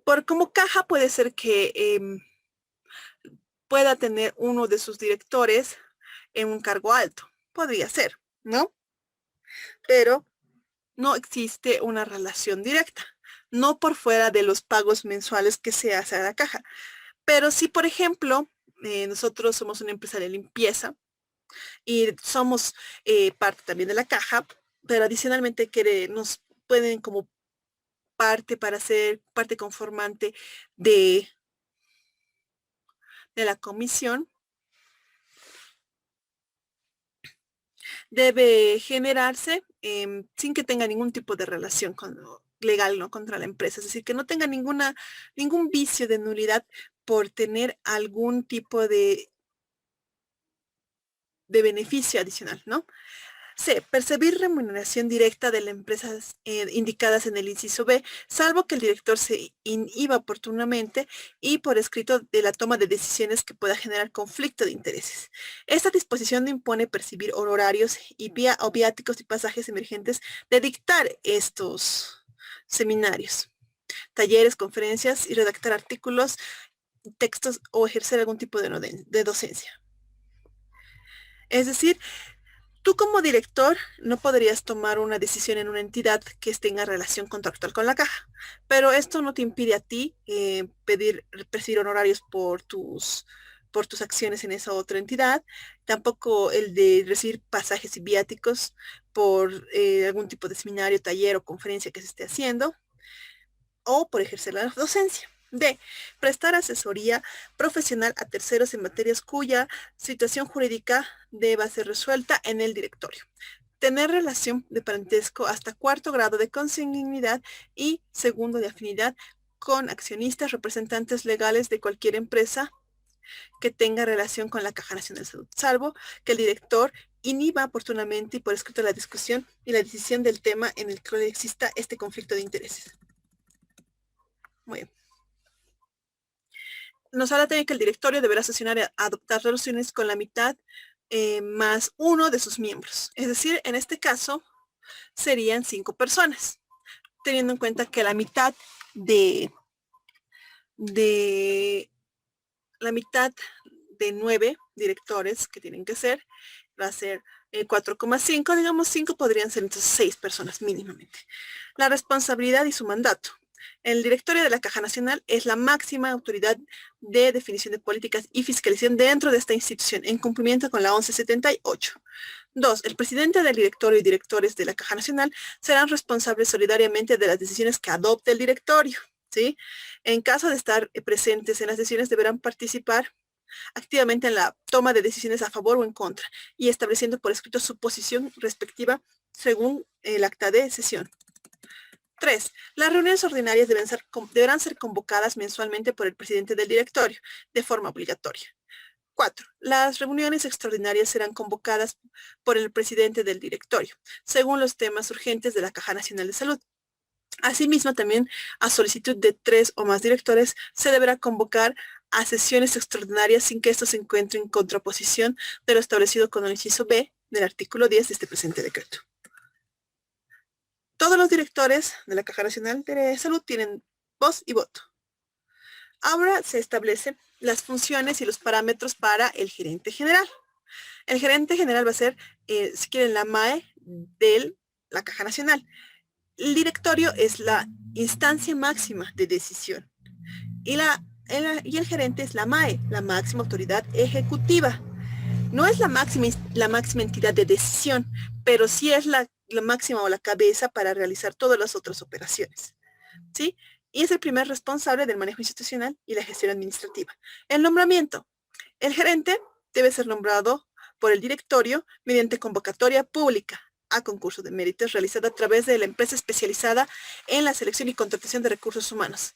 Por como caja puede ser que pueda tener uno de sus directores en un cargo alto. Podría ser, ¿no? Pero no existe una relación directa, no por fuera de los pagos mensuales que se hace a la caja. Pero si, por ejemplo, nosotros somos una empresa de limpieza y somos parte también de la caja, pero adicionalmente nos pueden como parte para ser parte conformante de la comisión, debe generarse sin que tenga ningún tipo de relación legal, ¿no?, contra la empresa. Es decir, que no tenga ningún vicio de nulidad por tener algún tipo de beneficio adicional, ¿no? C. Percibir remuneración directa de las empresas indicadas en el inciso B, salvo que el director se inhiba oportunamente y por escrito de la toma de decisiones que pueda generar conflicto de intereses. Esta disposición no impone percibir honorarios o viáticos y pasajes emergentes de dictar estos seminarios, talleres, conferencias y redactar artículos, textos o ejercer algún tipo de docencia. Es decir, tú como director no podrías tomar una decisión en una entidad que tenga relación contractual con la caja, pero esto no te impide a ti percibir honorarios por tus acciones en esa otra entidad, tampoco el de recibir pasajes y viáticos por algún tipo de seminario, taller o conferencia que se esté haciendo, o por ejercer la docencia. D. Prestar asesoría profesional a terceros en materias cuya situación jurídica deba ser resuelta en el directorio. Tener relación de parentesco hasta 4º grado de consanguinidad y 2º de afinidad con accionistas, representantes legales de cualquier empresa que tenga relación con la Caja Nacional de Salud, salvo que el director inhiba oportunamente y por escrito la discusión y la decisión del tema en el que exista este conflicto de intereses. Muy bien. Nos habla también que el directorio deberá sesionar y adoptar resoluciones con la mitad más uno de sus miembros. Es decir, en este caso serían 5 personas, teniendo en cuenta que la mitad de 9 directores que tienen que ser, va a ser 4,5, digamos 5 podrían ser entonces 6 personas mínimamente. La responsabilidad y su mandato. El directorio de la Caja Nacional es la máxima autoridad de definición de políticas y fiscalización dentro de esta institución, en cumplimiento con la 1178. 2. El presidente del directorio y directores de la Caja Nacional serán responsables solidariamente de las decisiones que adopte el directorio, ¿sí? En caso de estar presentes en las decisiones, deberán participar activamente en la toma de decisiones a favor o en contra y estableciendo por escrito su posición respectiva según el acta de sesión. 3. Las reuniones ordinarias deberán ser convocadas mensualmente por el presidente del directorio de forma obligatoria. 4. Las reuniones extraordinarias serán convocadas por el presidente del directorio, según los temas urgentes de la Caja Nacional de Salud. Asimismo, también a solicitud de 3 o más directores, se deberá convocar a sesiones extraordinarias sin que esto se encuentre en contraposición de lo establecido con el inciso B del artículo 10 de este presente decreto. Todos los directores de la Caja Nacional de Salud tienen voz y voto. Ahora se establecen las funciones y los parámetros para el gerente general. El gerente general va a ser, si quieren, la MAE de la Caja Nacional. El directorio es la instancia máxima de decisión y el gerente es la MAE, la máxima autoridad ejecutiva. No es la máxima entidad de decisión, pero sí es la máxima o la cabeza para realizar todas las otras operaciones, ¿sí? Y es el primer responsable del manejo institucional y la gestión administrativa. El nombramiento. El gerente debe ser nombrado por el directorio mediante convocatoria pública a concurso de méritos realizado a través de la empresa especializada en la selección y contratación de recursos humanos.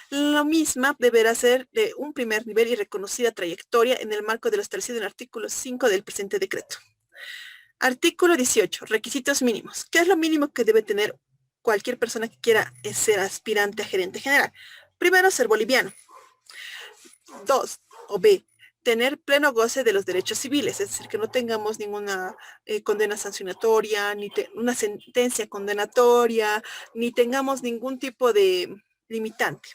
La misma deberá ser de un primer nivel y reconocida trayectoria en el marco de lo establecido en el artículo 5 del presente decreto. Artículo 18. Requisitos mínimos. ¿Qué es lo mínimo que debe tener cualquier persona que quiera ser aspirante a gerente general? Primero, ser boliviano. 2. O B. Tener pleno goce de los derechos civiles, es decir, que no tengamos ninguna condena sancionatoria, ni una sentencia condenatoria, ni tengamos ningún tipo de limitante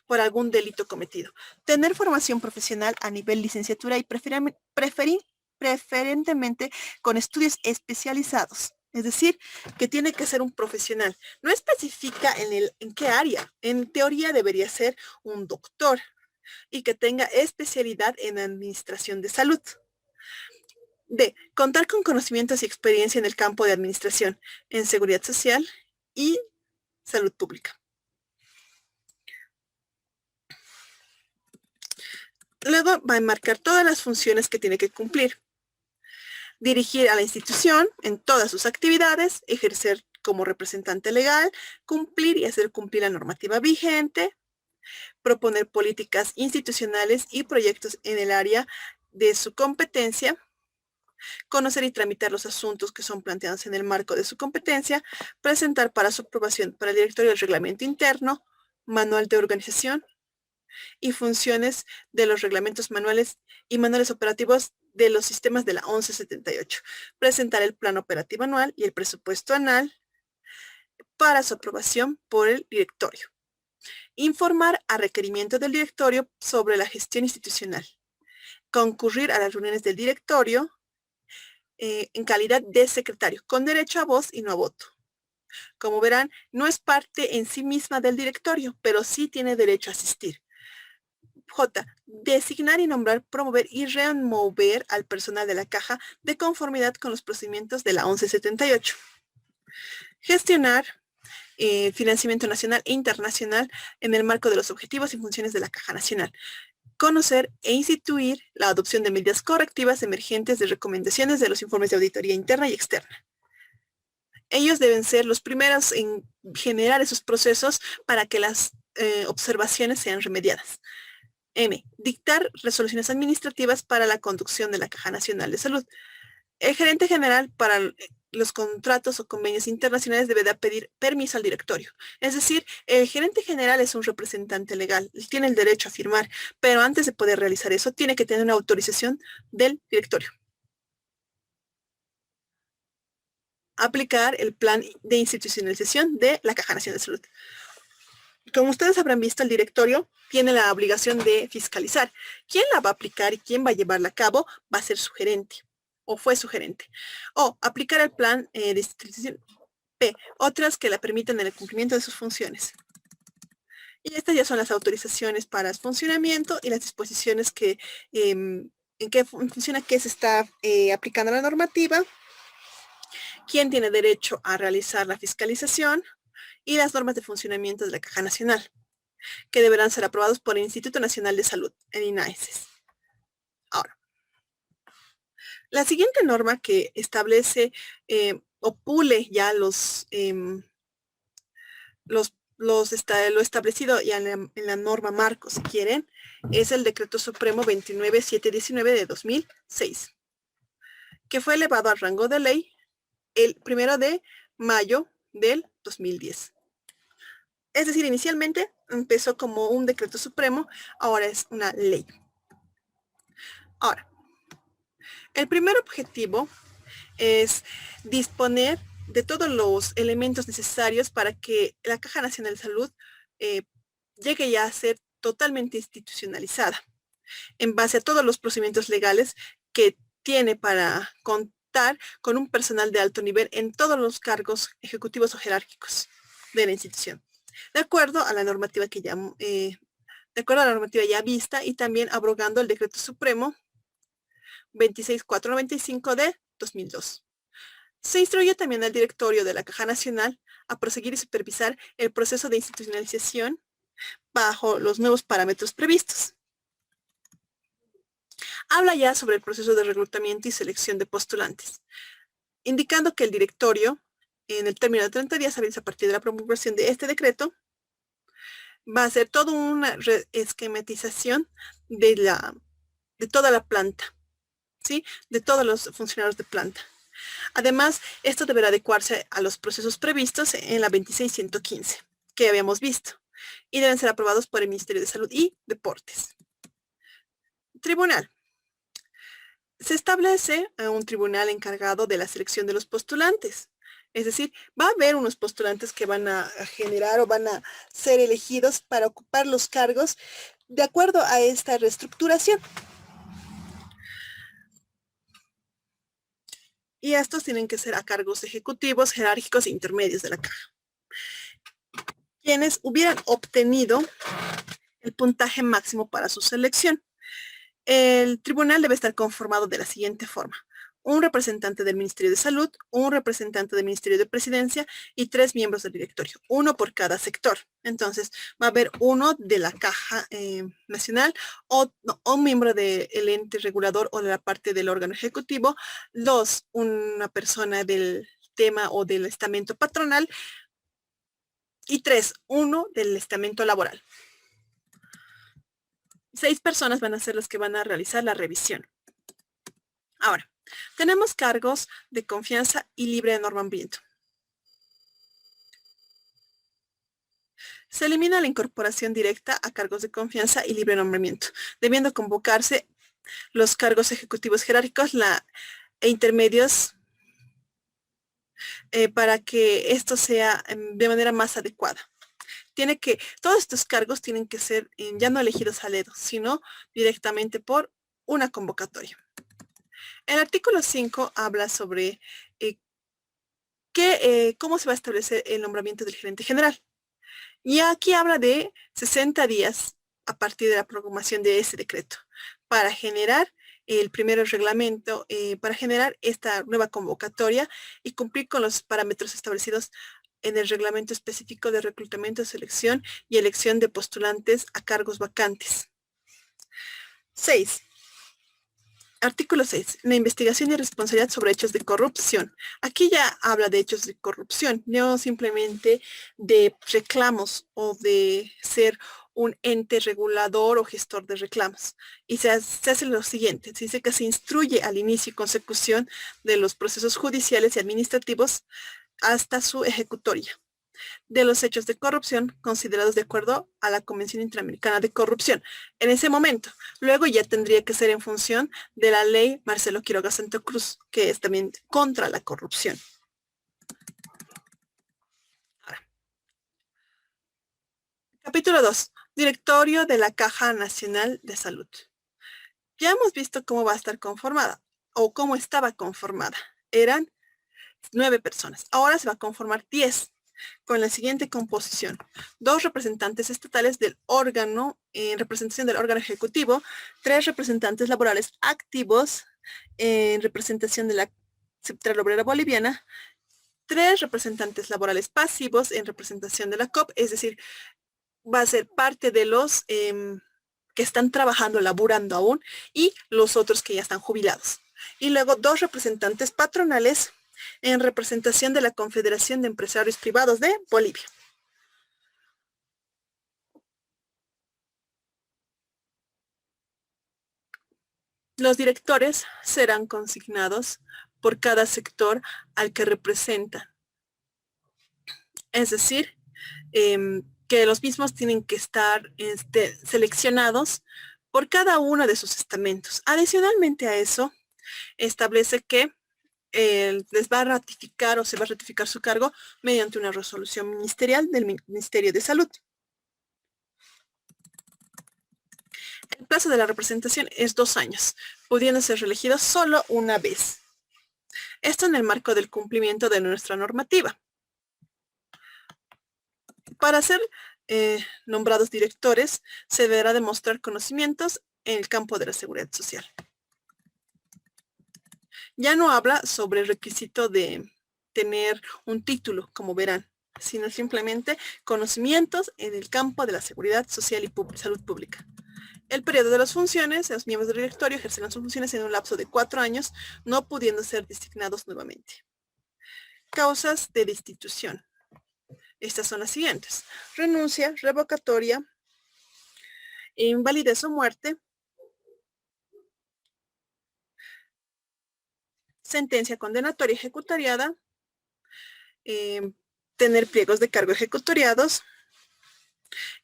por algún delito cometido. Tener formación profesional a nivel licenciatura y preferentemente con estudios especializados. Es decir, que tiene que ser un profesional. No especifica en qué área. En teoría debería ser un doctor y que tenga especialidad en administración de salud. D. Contar con conocimientos y experiencia en el campo de administración, en seguridad social y salud pública. Luego va a enmarcar todas las funciones que tiene que cumplir. Dirigir a la institución en todas sus actividades, ejercer como representante legal, cumplir y hacer cumplir la normativa vigente, proponer políticas institucionales y proyectos en el área de su competencia, conocer y tramitar los asuntos que son planteados en el marco de su competencia, presentar para su aprobación para el directorio el reglamento interno, manual de organización y funciones de los reglamentos manuales y manuales operativos de los sistemas de la 1178. Presentar el plan operativo anual y el presupuesto anual para su aprobación por el directorio. Informar a requerimiento del directorio sobre la gestión institucional. Concurrir a las reuniones del directorio en calidad de secretario, con derecho a voz y no a voto. Como verán, no es parte en sí misma del directorio, pero sí tiene derecho a asistir. J. Designar y nombrar, promover y remover al personal de la caja de conformidad con los procedimientos de la 1178. Gestionar financiamiento nacional e internacional en el marco de los objetivos y funciones de la Caja Nacional. Conocer e instituir la adopción de medidas correctivas emergentes de recomendaciones de los informes de auditoría interna y externa. Ellos deben ser los primeros en generar esos procesos para que las observaciones sean remediadas. M. Dictar resoluciones administrativas para la conducción de la Caja Nacional de Salud. El gerente general para los contratos o convenios internacionales deberá pedir permiso al directorio. Es decir, el gerente general es un representante legal, tiene el derecho a firmar, pero antes de poder realizar eso, tiene que tener una autorización del directorio. Aplicar el plan de institucionalización de la Caja Nacional de Salud. Como ustedes habrán visto, el directorio tiene la obligación de fiscalizar. ¿Quién la va a aplicar y quién va a llevarla a cabo? Va a ser su gerente o fue su gerente. O aplicar el plan de institucionalización. P. Otras que la permiten en el cumplimiento de sus funciones. Y estas ya son las autorizaciones para el funcionamiento y las disposiciones que en qué funciona, qué se está aplicando la normativa, quién tiene derecho a realizar la fiscalización y las normas de funcionamiento de la Caja Nacional, que deberán ser aprobados por el Instituto Nacional de Salud, el INAESES. Ahora, la siguiente norma que establece o pule ya lo establecido ya en la norma marco, si quieren, es el Decreto Supremo 29719 de 2006, que fue elevado al rango de ley el 1 de mayo del 2010. Es decir, inicialmente empezó como un decreto supremo, ahora es una ley. Ahora, el primer objetivo es disponer de todos los elementos necesarios para que la Caja Nacional de Salud llegue ya a ser totalmente institucionalizada, en base a todos los procedimientos legales que tiene para contar con un personal de alto nivel en todos los cargos ejecutivos o jerárquicos de la institución, de acuerdo a la normativa que ya vista y también abrogando el Decreto Supremo 26495 de 2002. Se instruye también al directorio de la Caja Nacional a proseguir y supervisar el proceso de institucionalización bajo los nuevos parámetros previstos. Habla ya sobre el proceso de reclutamiento y selección de postulantes, indicando que el directorio, en el término de 30 días hábiles a partir de la promulgación de este decreto, va a hacer toda una esquematización de toda la planta, ¿sí? De todos los funcionarios de planta. Además, esto deberá adecuarse a los procesos previstos en la 26115, que habíamos visto, y deben ser aprobados por el Ministerio de Salud y Deportes. Tribunal. Se establece un tribunal encargado de la selección de los postulantes. Es decir, va a haber unos postulantes que van a generar o van a ser elegidos para ocupar los cargos de acuerdo a esta reestructuración. Y estos tienen que ser a cargos ejecutivos, jerárquicos e intermedios de la Caja, quienes hubieran obtenido el puntaje máximo para su selección. El tribunal debe estar conformado de la siguiente forma: un representante del Ministerio de Salud, un representante del Ministerio de Presidencia y 3 miembros del directorio, uno por cada sector. Entonces, va a haber uno de la Caja Nacional o un miembro del ente regulador o de la parte del órgano ejecutivo, 2, una persona del tema o del estamento patronal y 3, uno del estamento laboral. 6 personas van a ser las que van a realizar la revisión. Ahora, tenemos cargos de confianza y libre de nombramiento. Se elimina la incorporación directa a cargos de confianza y libre nombramiento, debiendo convocarse los cargos ejecutivos jerárquicos e intermedios para que esto sea de manera más adecuada. Todos estos cargos tienen que ser ya no elegidos a dedo, sino directamente por una convocatoria. El artículo 5 habla sobre cómo se va a establecer el nombramiento del gerente general. Y aquí habla de 60 días a partir de la promulgación de ese decreto para generar el primer reglamento, para generar esta nueva convocatoria y cumplir con los parámetros establecidos en el reglamento específico de reclutamiento, selección y elección de postulantes a cargos vacantes. 6. Artículo 6. La investigación y responsabilidad sobre hechos de corrupción. Aquí ya habla de hechos de corrupción, no simplemente de reclamos o de ser un ente regulador o gestor de reclamos. Y se hace lo siguiente, se dice que se instruye al inicio y consecución de los procesos judiciales y administrativos hasta su ejecutoria de los hechos de corrupción considerados de acuerdo a la Convención Interamericana de Corrupción. En ese momento, luego ya tendría que ser en función de la ley Marcelo Quiroga Santa Cruz, que es también contra la corrupción. Ahora, capítulo 2. Directorio de la Caja Nacional de Salud. Ya hemos visto cómo va a estar conformada o cómo estaba conformada. Eran 9 personas. Ahora se va a conformar 10 con la siguiente composición. 2 representantes estatales del órgano en representación del órgano ejecutivo, 3 representantes laborales activos en representación de la Central Obrera Boliviana, 3 representantes laborales pasivos en representación de la COP, es decir, va a ser parte de los que están trabajando, laburando aún, y los otros que ya están jubilados. Y luego 2 representantes patronales en representación de la Confederación de Empresarios Privados de Bolivia. Los directores serán consignados por cada sector al que representan. Es decir, que los mismos tienen que estar seleccionados por cada uno de sus estamentos. Adicionalmente a eso, establece que les va a ratificar o se va a ratificar su cargo mediante una resolución ministerial del Ministerio de Salud. El plazo de la representación es 2 años, pudiendo ser reelegido solo una vez. Esto en el marco del cumplimiento de nuestra normativa. Para ser nombrados directores, se deberá demostrar conocimientos en el campo de la seguridad social. Ya no habla sobre el requisito de tener un título, como verán, sino simplemente conocimientos en el campo de la seguridad social y salud pública. El periodo de las funciones, los miembros del directorio ejercerán sus funciones en un lapso de 4 años, no pudiendo ser designados nuevamente. Causas de destitución. Estas son las siguientes: renuncia, revocatoria, invalidez o muerte, sentencia condenatoria ejecutoriada, tener pliegos de cargo ejecutoriados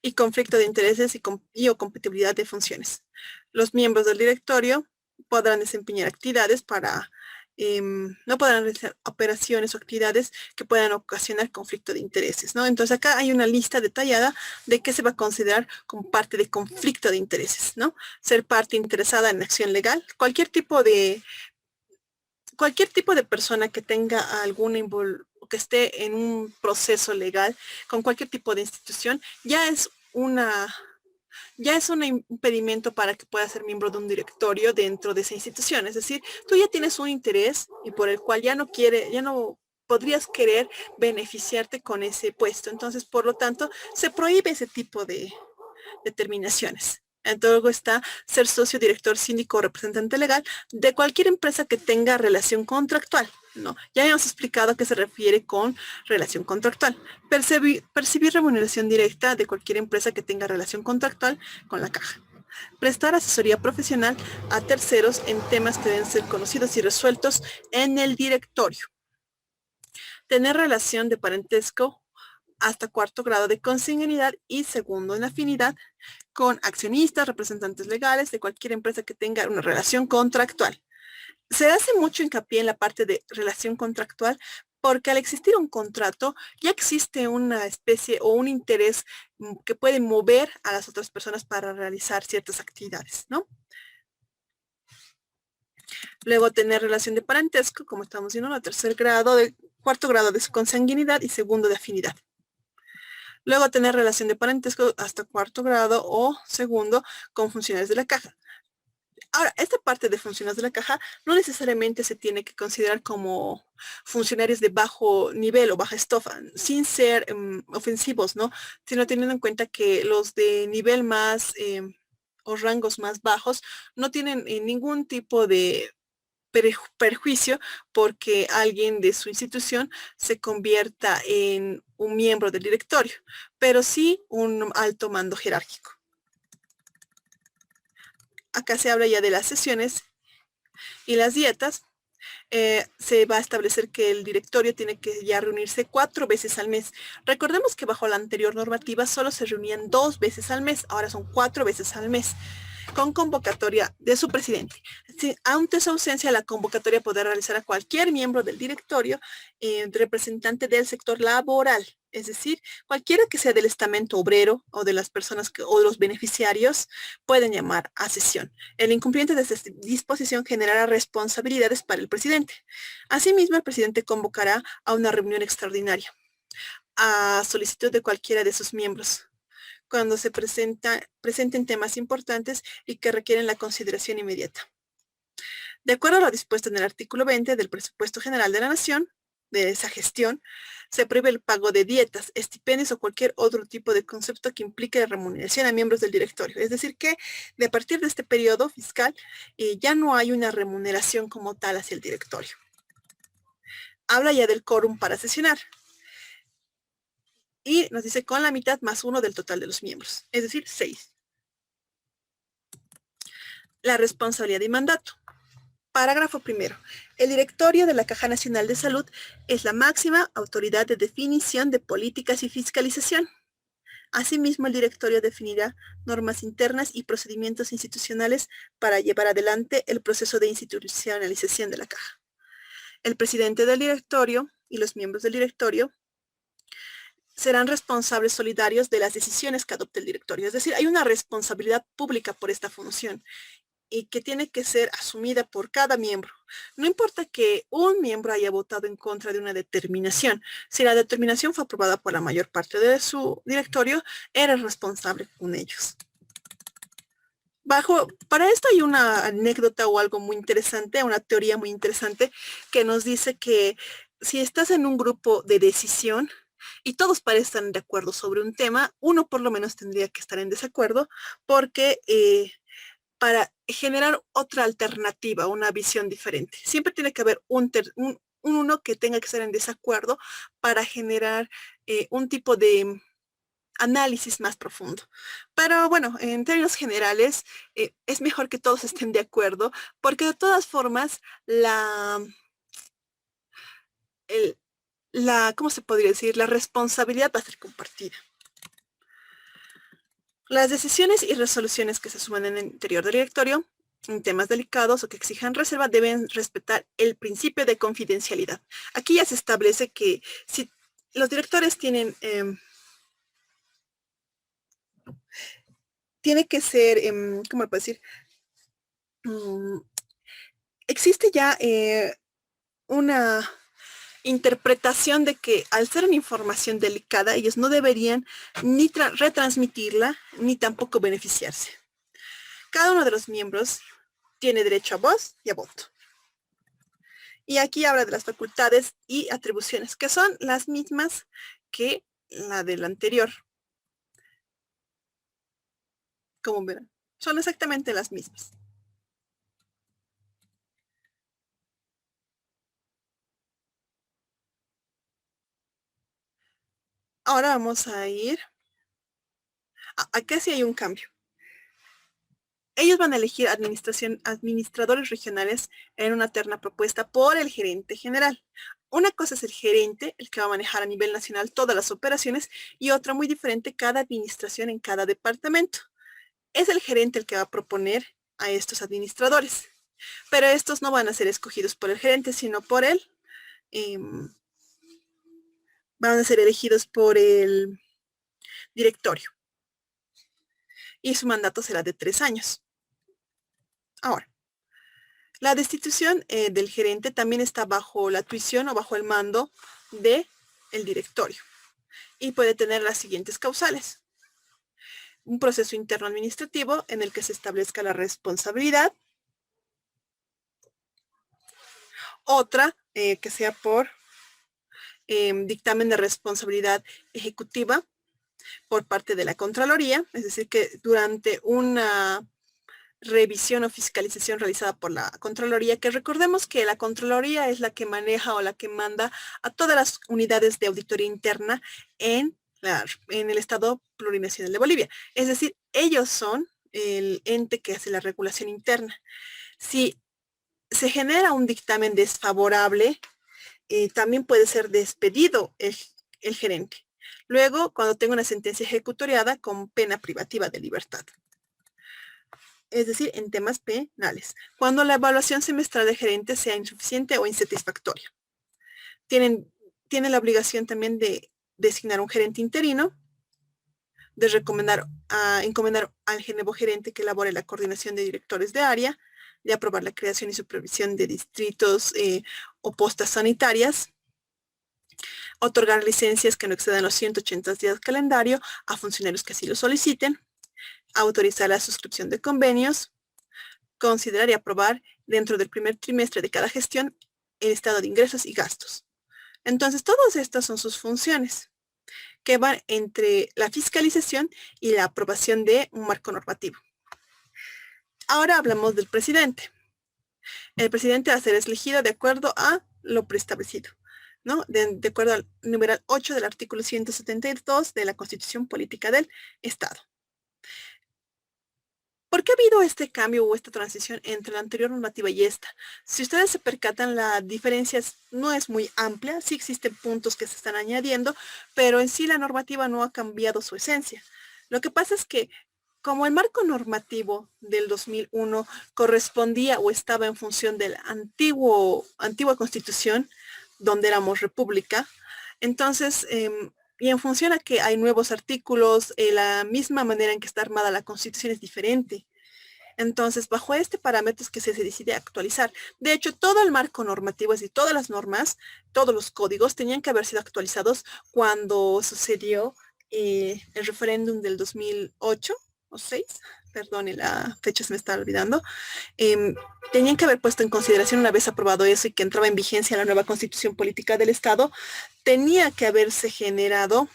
y conflicto de intereses y o compatibilidad de funciones. Los miembros del directorio podrán desempeñar actividades para, no podrán realizar operaciones o actividades que puedan ocasionar conflicto de intereses, ¿no? Entonces acá hay una lista detallada de qué se va a considerar como parte de conflicto de intereses, ¿no? Ser parte interesada en acción legal, cualquier tipo de persona que tenga que esté en un proceso legal con cualquier tipo de institución, ya es un impedimento para que pueda ser miembro de un directorio dentro de esa institución. Es decir, tú ya tienes un interés y por el cual ya no podrías querer beneficiarte con ese puesto. Entonces, por lo tanto, se prohíbe ese tipo de determinaciones. Entonces luego está ser socio, director, síndico o representante legal de cualquier empresa que tenga relación contractual. No, ya hemos explicado a qué se refiere con relación contractual. Percibir remuneración directa de cualquier empresa que tenga relación contractual con la caja. Prestar asesoría profesional a terceros en temas que deben ser conocidos y resueltos en el directorio. Tener relación de parentesco hasta 4º grado de consanguinidad y 2º en afinidad con accionistas, representantes legales de cualquier empresa que tenga una relación contractual. Se hace mucho hincapié en la parte de relación contractual porque al existir un contrato ya existe una especie o un interés que puede mover a las otras personas para realizar ciertas actividades, ¿no? Luego tener relación de parentesco, como estamos viendo, a 3º grado, 4º grado de consanguinidad y 2º de afinidad. Luego tener relación de parentesco hasta 4º grado o 2º con funcionarios de la caja. Ahora, esta parte de funcionarios de la caja no necesariamente se tiene que considerar como funcionarios de bajo nivel o baja estofa, sin ser ofensivos, ¿no? Sino teniendo en cuenta que los de nivel más o rangos más bajos no tienen ningún tipo de perjuicio porque alguien de su institución se convierta en un miembro del directorio, pero sí un alto mando jerárquico. Acá se habla ya de las sesiones y las dietas. Se va a establecer que el directorio tiene que ya reunirse 4 veces al mes. Recordemos que bajo la anterior normativa solo se reunían 2 veces al mes, ahora son 4 veces al mes, con convocatoria de su presidente. Ante su ausencia, la convocatoria podrá realizar a cualquier miembro del directorio, representante del sector laboral, es decir, cualquiera que sea del estamento obrero o de las personas o los beneficiarios pueden llamar a sesión. El incumplimiento de esta disposición generará responsabilidades para el presidente. Asimismo, el presidente convocará a una reunión extraordinaria a solicitud de cualquiera de sus miembros cuando se presenten temas importantes y que requieren la consideración inmediata. De acuerdo a lo dispuesto en el artículo 20 del Presupuesto General de la Nación, de esa gestión, se prohíbe el pago de dietas, estipendios o cualquier otro tipo de concepto que implique la remuneración a miembros del directorio. Es decir, que a partir de este periodo fiscal ya no hay una remuneración como tal hacia el directorio. Habla ya del quórum para sesionar. Y nos dice con la mitad más 1 del total de los miembros, es decir, 6. La responsabilidad y mandato. Parágrafo primero. El directorio de la Caja Nacional de Salud es la máxima autoridad de definición de políticas y fiscalización. Asimismo, el directorio definirá normas internas y procedimientos institucionales para llevar adelante el proceso de institucionalización de la Caja. El presidente del directorio y los miembros del directorio serán responsables solidarios de las decisiones que adopte el directorio. Es decir, hay una responsabilidad pública por esta función y que tiene que ser asumida por cada miembro. No importa que un miembro haya votado en contra de una determinación. Si la determinación fue aprobada por la mayor parte de su directorio, era responsable con ellos. Para esto hay una anécdota o algo muy interesante, una teoría muy interesante que nos dice que si estás en un grupo de decisión, y todos parecen de acuerdo sobre un tema, uno por lo menos tendría que estar en desacuerdo porque para generar otra alternativa, una visión diferente, siempre tiene que haber uno que tenga que estar en desacuerdo para generar un tipo de análisis más profundo. Pero bueno, en términos generales, es mejor que todos estén de acuerdo porque de todas formas ¿cómo se podría decir? La responsabilidad va a ser compartida. Las decisiones y resoluciones que se asumen en el interior del directorio, en temas delicados o que exijan reserva, deben respetar el principio de confidencialidad. Aquí ya se establece que si los directores tiene que ser, ¿cómo lo puedo decir? Existe ya una interpretación de que al ser una información delicada, ellos no deberían ni retransmitirla, ni tampoco beneficiarse. Cada uno de los miembros tiene derecho a voz y a voto. Y aquí habla de las facultades y atribuciones, que son las mismas que la del anterior. Como verán, son exactamente las mismas. Ahora vamos a ir. Acá sí hay un cambio. Ellos van a elegir administradores regionales en una terna propuesta por el gerente general. Una cosa es el gerente, el que va a manejar a nivel nacional todas las operaciones, y otra muy diferente, cada administración en cada departamento. Es el gerente el que va a proponer a estos administradores. Pero estos no van a ser escogidos por el gerente, sino por él. Van a ser elegidos por el directorio. Y su mandato será de 3 años. Ahora, la destitución del gerente también está bajo la tuición o bajo el mando del directorio. Y puede tener las siguientes causales. Un proceso interno administrativo en el que se establezca la responsabilidad. Otra que sea por dictamen de responsabilidad ejecutiva por parte de la Contraloría, es decir, que durante una revisión o fiscalización realizada por la Contraloría, que recordemos que la Contraloría es la que maneja o la que manda a todas las unidades de auditoría interna en el Estado Plurinacional de Bolivia. Es decir, ellos son el ente que hace la regulación interna. Si se genera un dictamen desfavorable, también puede ser despedido el gerente. Luego, cuando tenga una sentencia ejecutoriada con pena privativa de libertad. Es decir, en temas penales. Cuando la evaluación semestral del gerente sea insuficiente o insatisfactoria. Tienen la obligación también de designar un gerente interino, de encomendar al nuevo gerente que elabore la coordinación de directores de área, de aprobar la creación y supervisión de distritos o postas sanitarias, otorgar licencias que no excedan los 180 días calendario a funcionarios que así lo soliciten, autorizar la suscripción de convenios, considerar y aprobar dentro del primer trimestre de cada gestión el estado de ingresos y gastos. Entonces, todas estas son sus funciones que van entre la fiscalización y la aprobación de un marco normativo. Ahora hablamos del presidente. El presidente va a ser elegido de acuerdo a lo preestablecido, ¿no? De acuerdo al numeral 8 del artículo 172 de la Constitución Política del Estado. ¿Por qué ha habido este cambio o esta transición entre la anterior normativa y esta? Si ustedes se percatan, la diferencia no es muy amplia, sí existen puntos que se están añadiendo, pero en sí la normativa no ha cambiado su esencia. Lo que pasa es que como el marco normativo del 2001 correspondía o estaba en función de la antigua Constitución, donde éramos república, entonces, y en función a que hay nuevos artículos, la misma manera en que está armada la Constitución es diferente. Entonces, bajo este parámetro es que se decide actualizar. De hecho, todo el marco normativo, es decir, todas las normas, todos los códigos tenían que haber sido actualizados cuando sucedió el referéndum del 2008 o 6, perdón, la fecha se me está olvidando. Tenían que haber puesto en consideración, una vez aprobado eso y que entraba en vigencia la nueva Constitución Política del Estado, tenía que haberse generado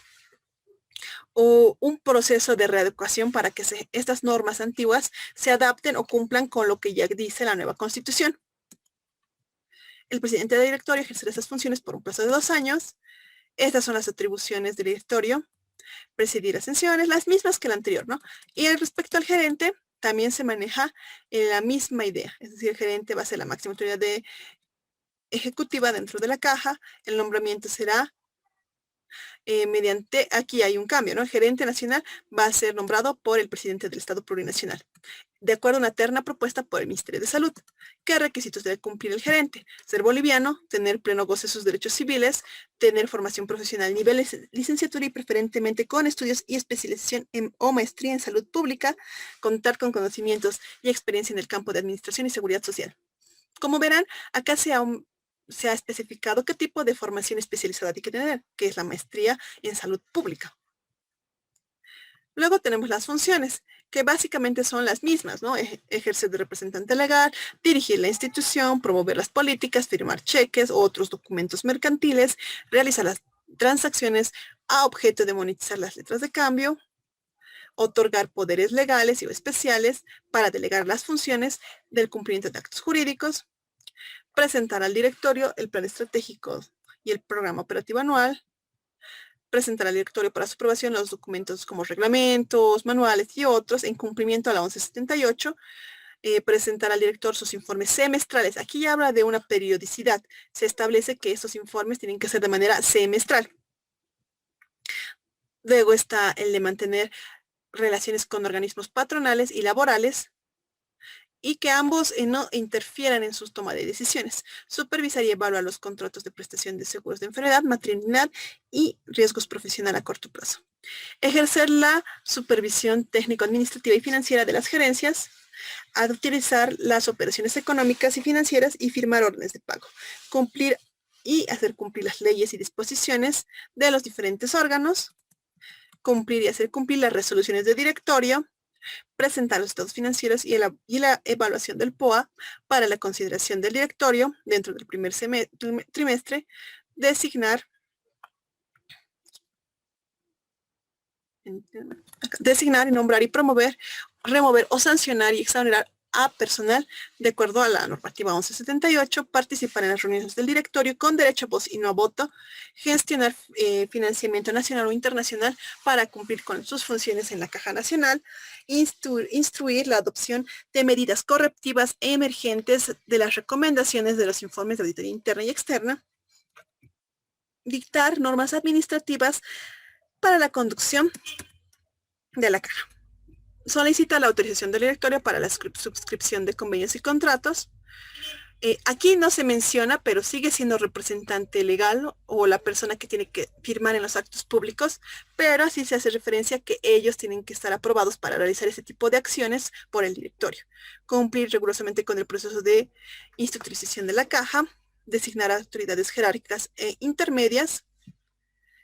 un proceso de readecuación para que estas normas antiguas se adapten o cumplan con lo que ya dice la nueva Constitución. El presidente del directorio ejercerá esas funciones por un plazo de 2 años. Estas son las atribuciones del directorio. Presidir las sesiones, las mismas que la anterior, ¿no? Y respecto al gerente, también se maneja la misma idea. Es decir, el gerente va a ser la máxima autoridad ejecutiva dentro de la caja. El nombramiento será aquí hay un cambio, ¿no? El gerente nacional va a ser nombrado por el presidente del Estado Plurinacional, de acuerdo a una terna propuesta por el Ministerio de Salud. ¿Qué requisitos debe cumplir el gerente? Ser boliviano, tener pleno goce de sus derechos civiles, tener formación profesional, niveles de licenciatura y preferentemente con estudios y especialización o maestría en salud pública, contar con conocimientos y experiencia en el campo de administración y seguridad social. Como verán, acá se ha especificado qué tipo de formación especializada hay que tener, que es la maestría en salud pública. Luego tenemos las funciones, que básicamente son las mismas, ¿no? Ejercer de representante legal, dirigir la institución, promover las políticas, firmar cheques o otros documentos mercantiles, realizar las transacciones a objeto de monetizar las letras de cambio, otorgar poderes legales y o especiales para delegar las funciones del cumplimiento de actos jurídicos, presentar al directorio el plan estratégico y el programa operativo anual, presentar al directorio para su aprobación los documentos como reglamentos, manuales y otros en cumplimiento a la 1178, presentar al director sus informes semestrales. Aquí ya habla de una periodicidad. Se establece que estos informes tienen que ser de manera semestral. Luego está el de mantener relaciones con organismos patronales y laborales, y que ambos no interfieran en sus tomas de decisiones. Supervisar y evaluar los contratos de prestación de seguros de enfermedad, maternidad y riesgos profesional a corto plazo. Ejercer la supervisión técnico-administrativa y financiera de las gerencias, utilizar las operaciones económicas y financieras y firmar órdenes de pago. Cumplir y hacer cumplir las leyes y disposiciones de los diferentes órganos. Cumplir y hacer cumplir las resoluciones de directorio. Presentar los estados financieros y la evaluación del POA para la consideración del directorio dentro del primer trimestre, designar y nombrar y promover, remover o sancionar y exonerar a personal de acuerdo a la normativa 1178, participar en las reuniones del directorio con derecho a voz y no a voto, gestionar financiamiento nacional o internacional para cumplir con sus funciones en la Caja Nacional, instruir la adopción de medidas correctivas e emergentes de las recomendaciones de los informes de auditoría interna y externa, dictar normas administrativas para la conducción de la Caja. Solicita la autorización del directorio para la suscripción de convenios y contratos. Aquí no se menciona, pero sigue siendo representante legal o la persona que tiene que firmar en los actos públicos, pero sí se hace referencia a que ellos tienen que estar aprobados para realizar ese tipo de acciones por el directorio. Cumplir rigurosamente con el proceso de institucionalización de la caja, designar autoridades jerárquicas e intermedias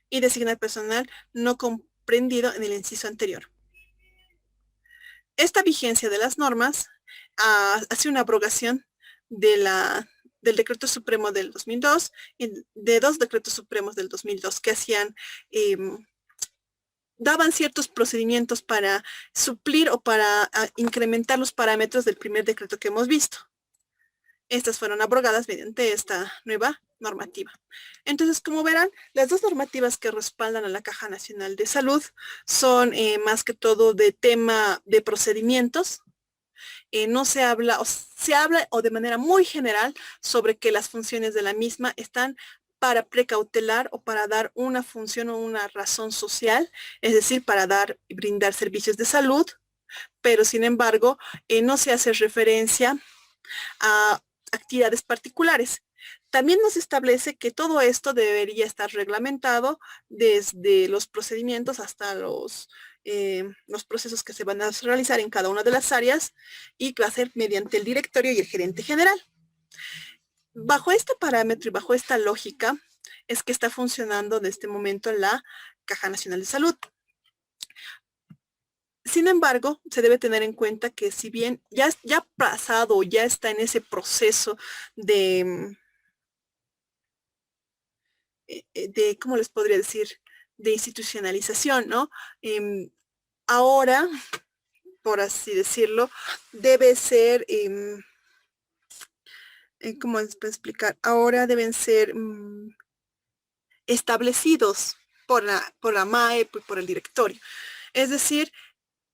y designar personal no comprendido en el inciso anterior. Esta vigencia de las normas hace una abrogación del Decreto Supremo del 2002 y de dos decretos supremos del 2002 que daban ciertos procedimientos para suplir o para incrementar los parámetros del primer decreto que hemos visto. Estas fueron abrogadas mediante esta nueva normativa. Entonces, como verán, las dos normativas que respaldan a la Caja Nacional de Salud son más que todo de tema de procedimientos. No se habla, se habla de manera muy general sobre que las funciones de la misma están para precautelar o para dar una función o una razón social, es decir, para dar y brindar servicios de salud, pero sin embargo, no se hace referencia a actividades particulares. También nos establece que todo esto debería estar reglamentado desde los procedimientos hasta los procesos que se van a realizar en cada una de las áreas y que va a ser mediante el directorio y el gerente general. Bajo este parámetro y bajo esta lógica es que está funcionando en este momento la Caja Nacional de Salud. Sin embargo, se debe tener en cuenta que si bien ya ha pasado, ya está en ese proceso de, ¿cómo les podría decir?, de institucionalización, ¿no? Ahora, por así decirlo, debe ser, ¿cómo les puedo explicar? Ahora deben ser establecidos por la MAEP y por el directorio. Es decir,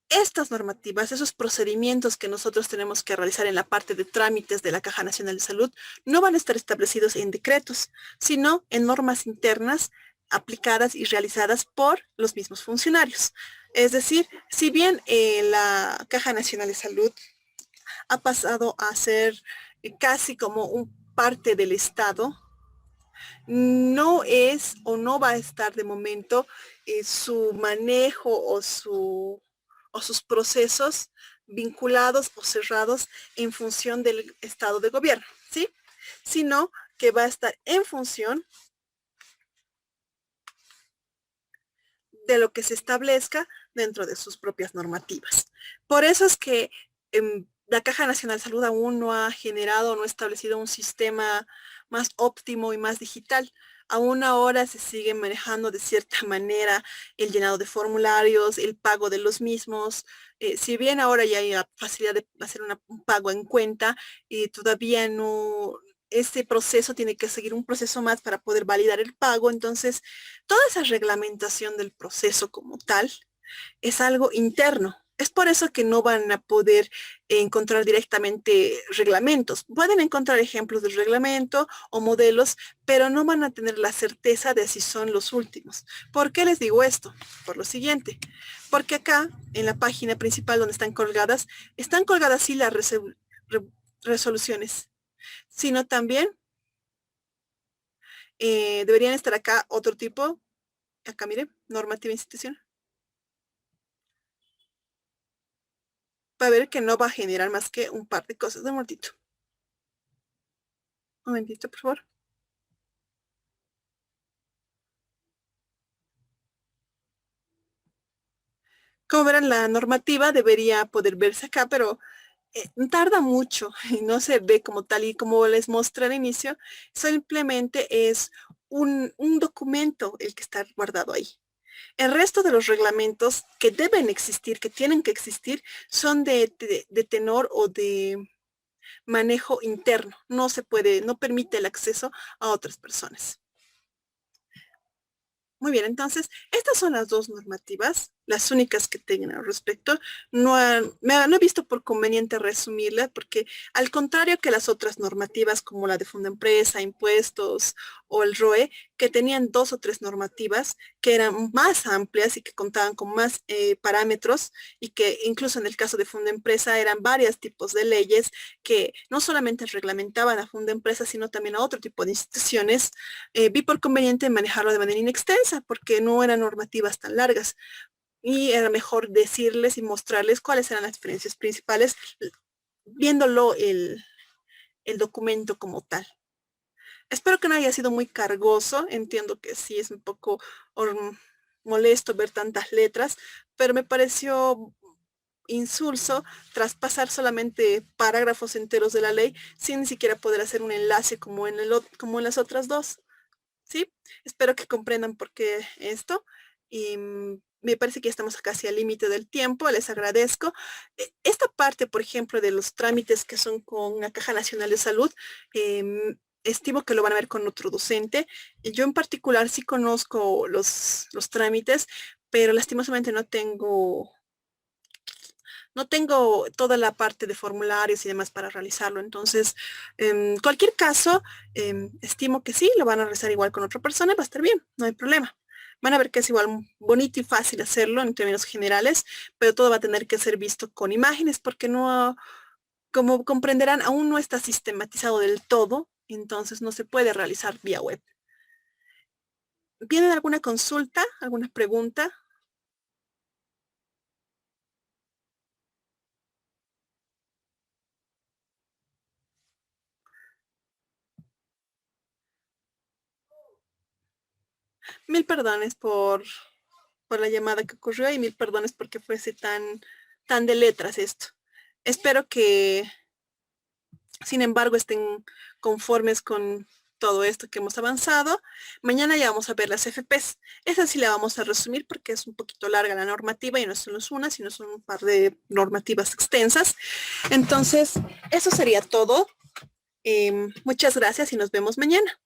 estas normativas, esos procedimientos que nosotros tenemos que realizar en la parte de trámites de la Caja Nacional de Salud, no van a estar establecidos en decretos, sino en normas internas aplicadas y realizadas por los mismos funcionarios. Es decir, si bien la Caja Nacional de Salud ha pasado a ser casi como un parte del Estado, no es o no va a estar de momento su manejo o sus procesos vinculados o cerrados en función del estado de gobierno, ¿sí? Sino que va a estar en función de lo que se establezca dentro de sus propias normativas. Por eso es que la Caja Nacional de Salud aún no ha generado, no ha establecido un sistema más óptimo y más digital. Aún ahora se sigue manejando de cierta manera el llenado de formularios, el pago de los mismos. Si bien ahora ya hay la facilidad de hacer un pago en cuenta, todavía no, este proceso tiene que seguir un proceso más para poder validar el pago. Entonces, toda esa reglamentación del proceso como tal es algo interno. Es por eso que no van a poder encontrar directamente reglamentos. Pueden encontrar ejemplos de reglamento o modelos, pero no van a tener la certeza de si son los últimos. ¿Por qué les digo esto? Por lo siguiente. Porque acá, en la página principal donde están colgadas sí las resoluciones, sino también deberían estar acá otro tipo. Acá mire, normativa institucional. Va a ver que no va a generar más que un par de cosas. Un momentito. Un momentito, por favor. Como verán, la normativa debería poder verse acá, pero tarda mucho y no se ve como tal y como les mostré al inicio. Simplemente es un documento el que está guardado ahí. El resto de los reglamentos que deben existir, que tienen que existir, son de tenor o de manejo interno. No se puede, no permite el acceso a otras personas. Muy bien, entonces, estas son las dos normativas, las únicas que tengan al respecto. No he visto por conveniente resumirlas porque, al contrario que las otras normativas como la de Fundempresa, impuestos o el ROE, que tenían dos o tres normativas que eran más amplias y que contaban con más parámetros y que incluso en el caso de Fundempresa eran varios tipos de leyes que no solamente reglamentaban a Fundempresa, sino también a otro tipo de instituciones. Vi por conveniente manejarlo de manera inextensa porque no eran normativas tan largas y era mejor decirles y mostrarles cuáles eran las diferencias principales viéndolo el documento como tal. Espero que no haya sido muy cargoso, entiendo que sí es un poco molesto ver tantas letras, pero me pareció insulso traspasar solamente parágrafos enteros de la ley sin ni siquiera poder hacer un enlace como como en las otras dos. ¿Sí? Espero que comprendan por qué esto. Y me parece que ya estamos casi al límite del tiempo, les agradezco. Esta parte, por ejemplo, de los trámites que son con la Caja Nacional de Salud, estimo que lo van a ver con otro docente. Yo en particular sí conozco los trámites, pero lastimosamente no tengo toda la parte de formularios y demás para realizarlo. Entonces, en cualquier caso, estimo que sí, lo van a realizar igual con otra persona, va a estar bien, no hay problema. Van a ver que es igual bonito y fácil hacerlo en términos generales, pero todo va a tener que ser visto con imágenes porque no, como comprenderán, aún no está sistematizado del todo, entonces no se puede realizar vía web. ¿Tienen alguna consulta, alguna pregunta? Mil perdones por la llamada que ocurrió y mil perdones porque fuese tan de letras esto. Espero que, sin embargo, estén conformes con todo esto que hemos avanzado. Mañana ya vamos a ver las FPs. Esa sí la vamos a resumir porque es un poquito larga la normativa y no solo es una, sino son un par de normativas extensas. Entonces, eso sería todo. Muchas gracias y nos vemos mañana.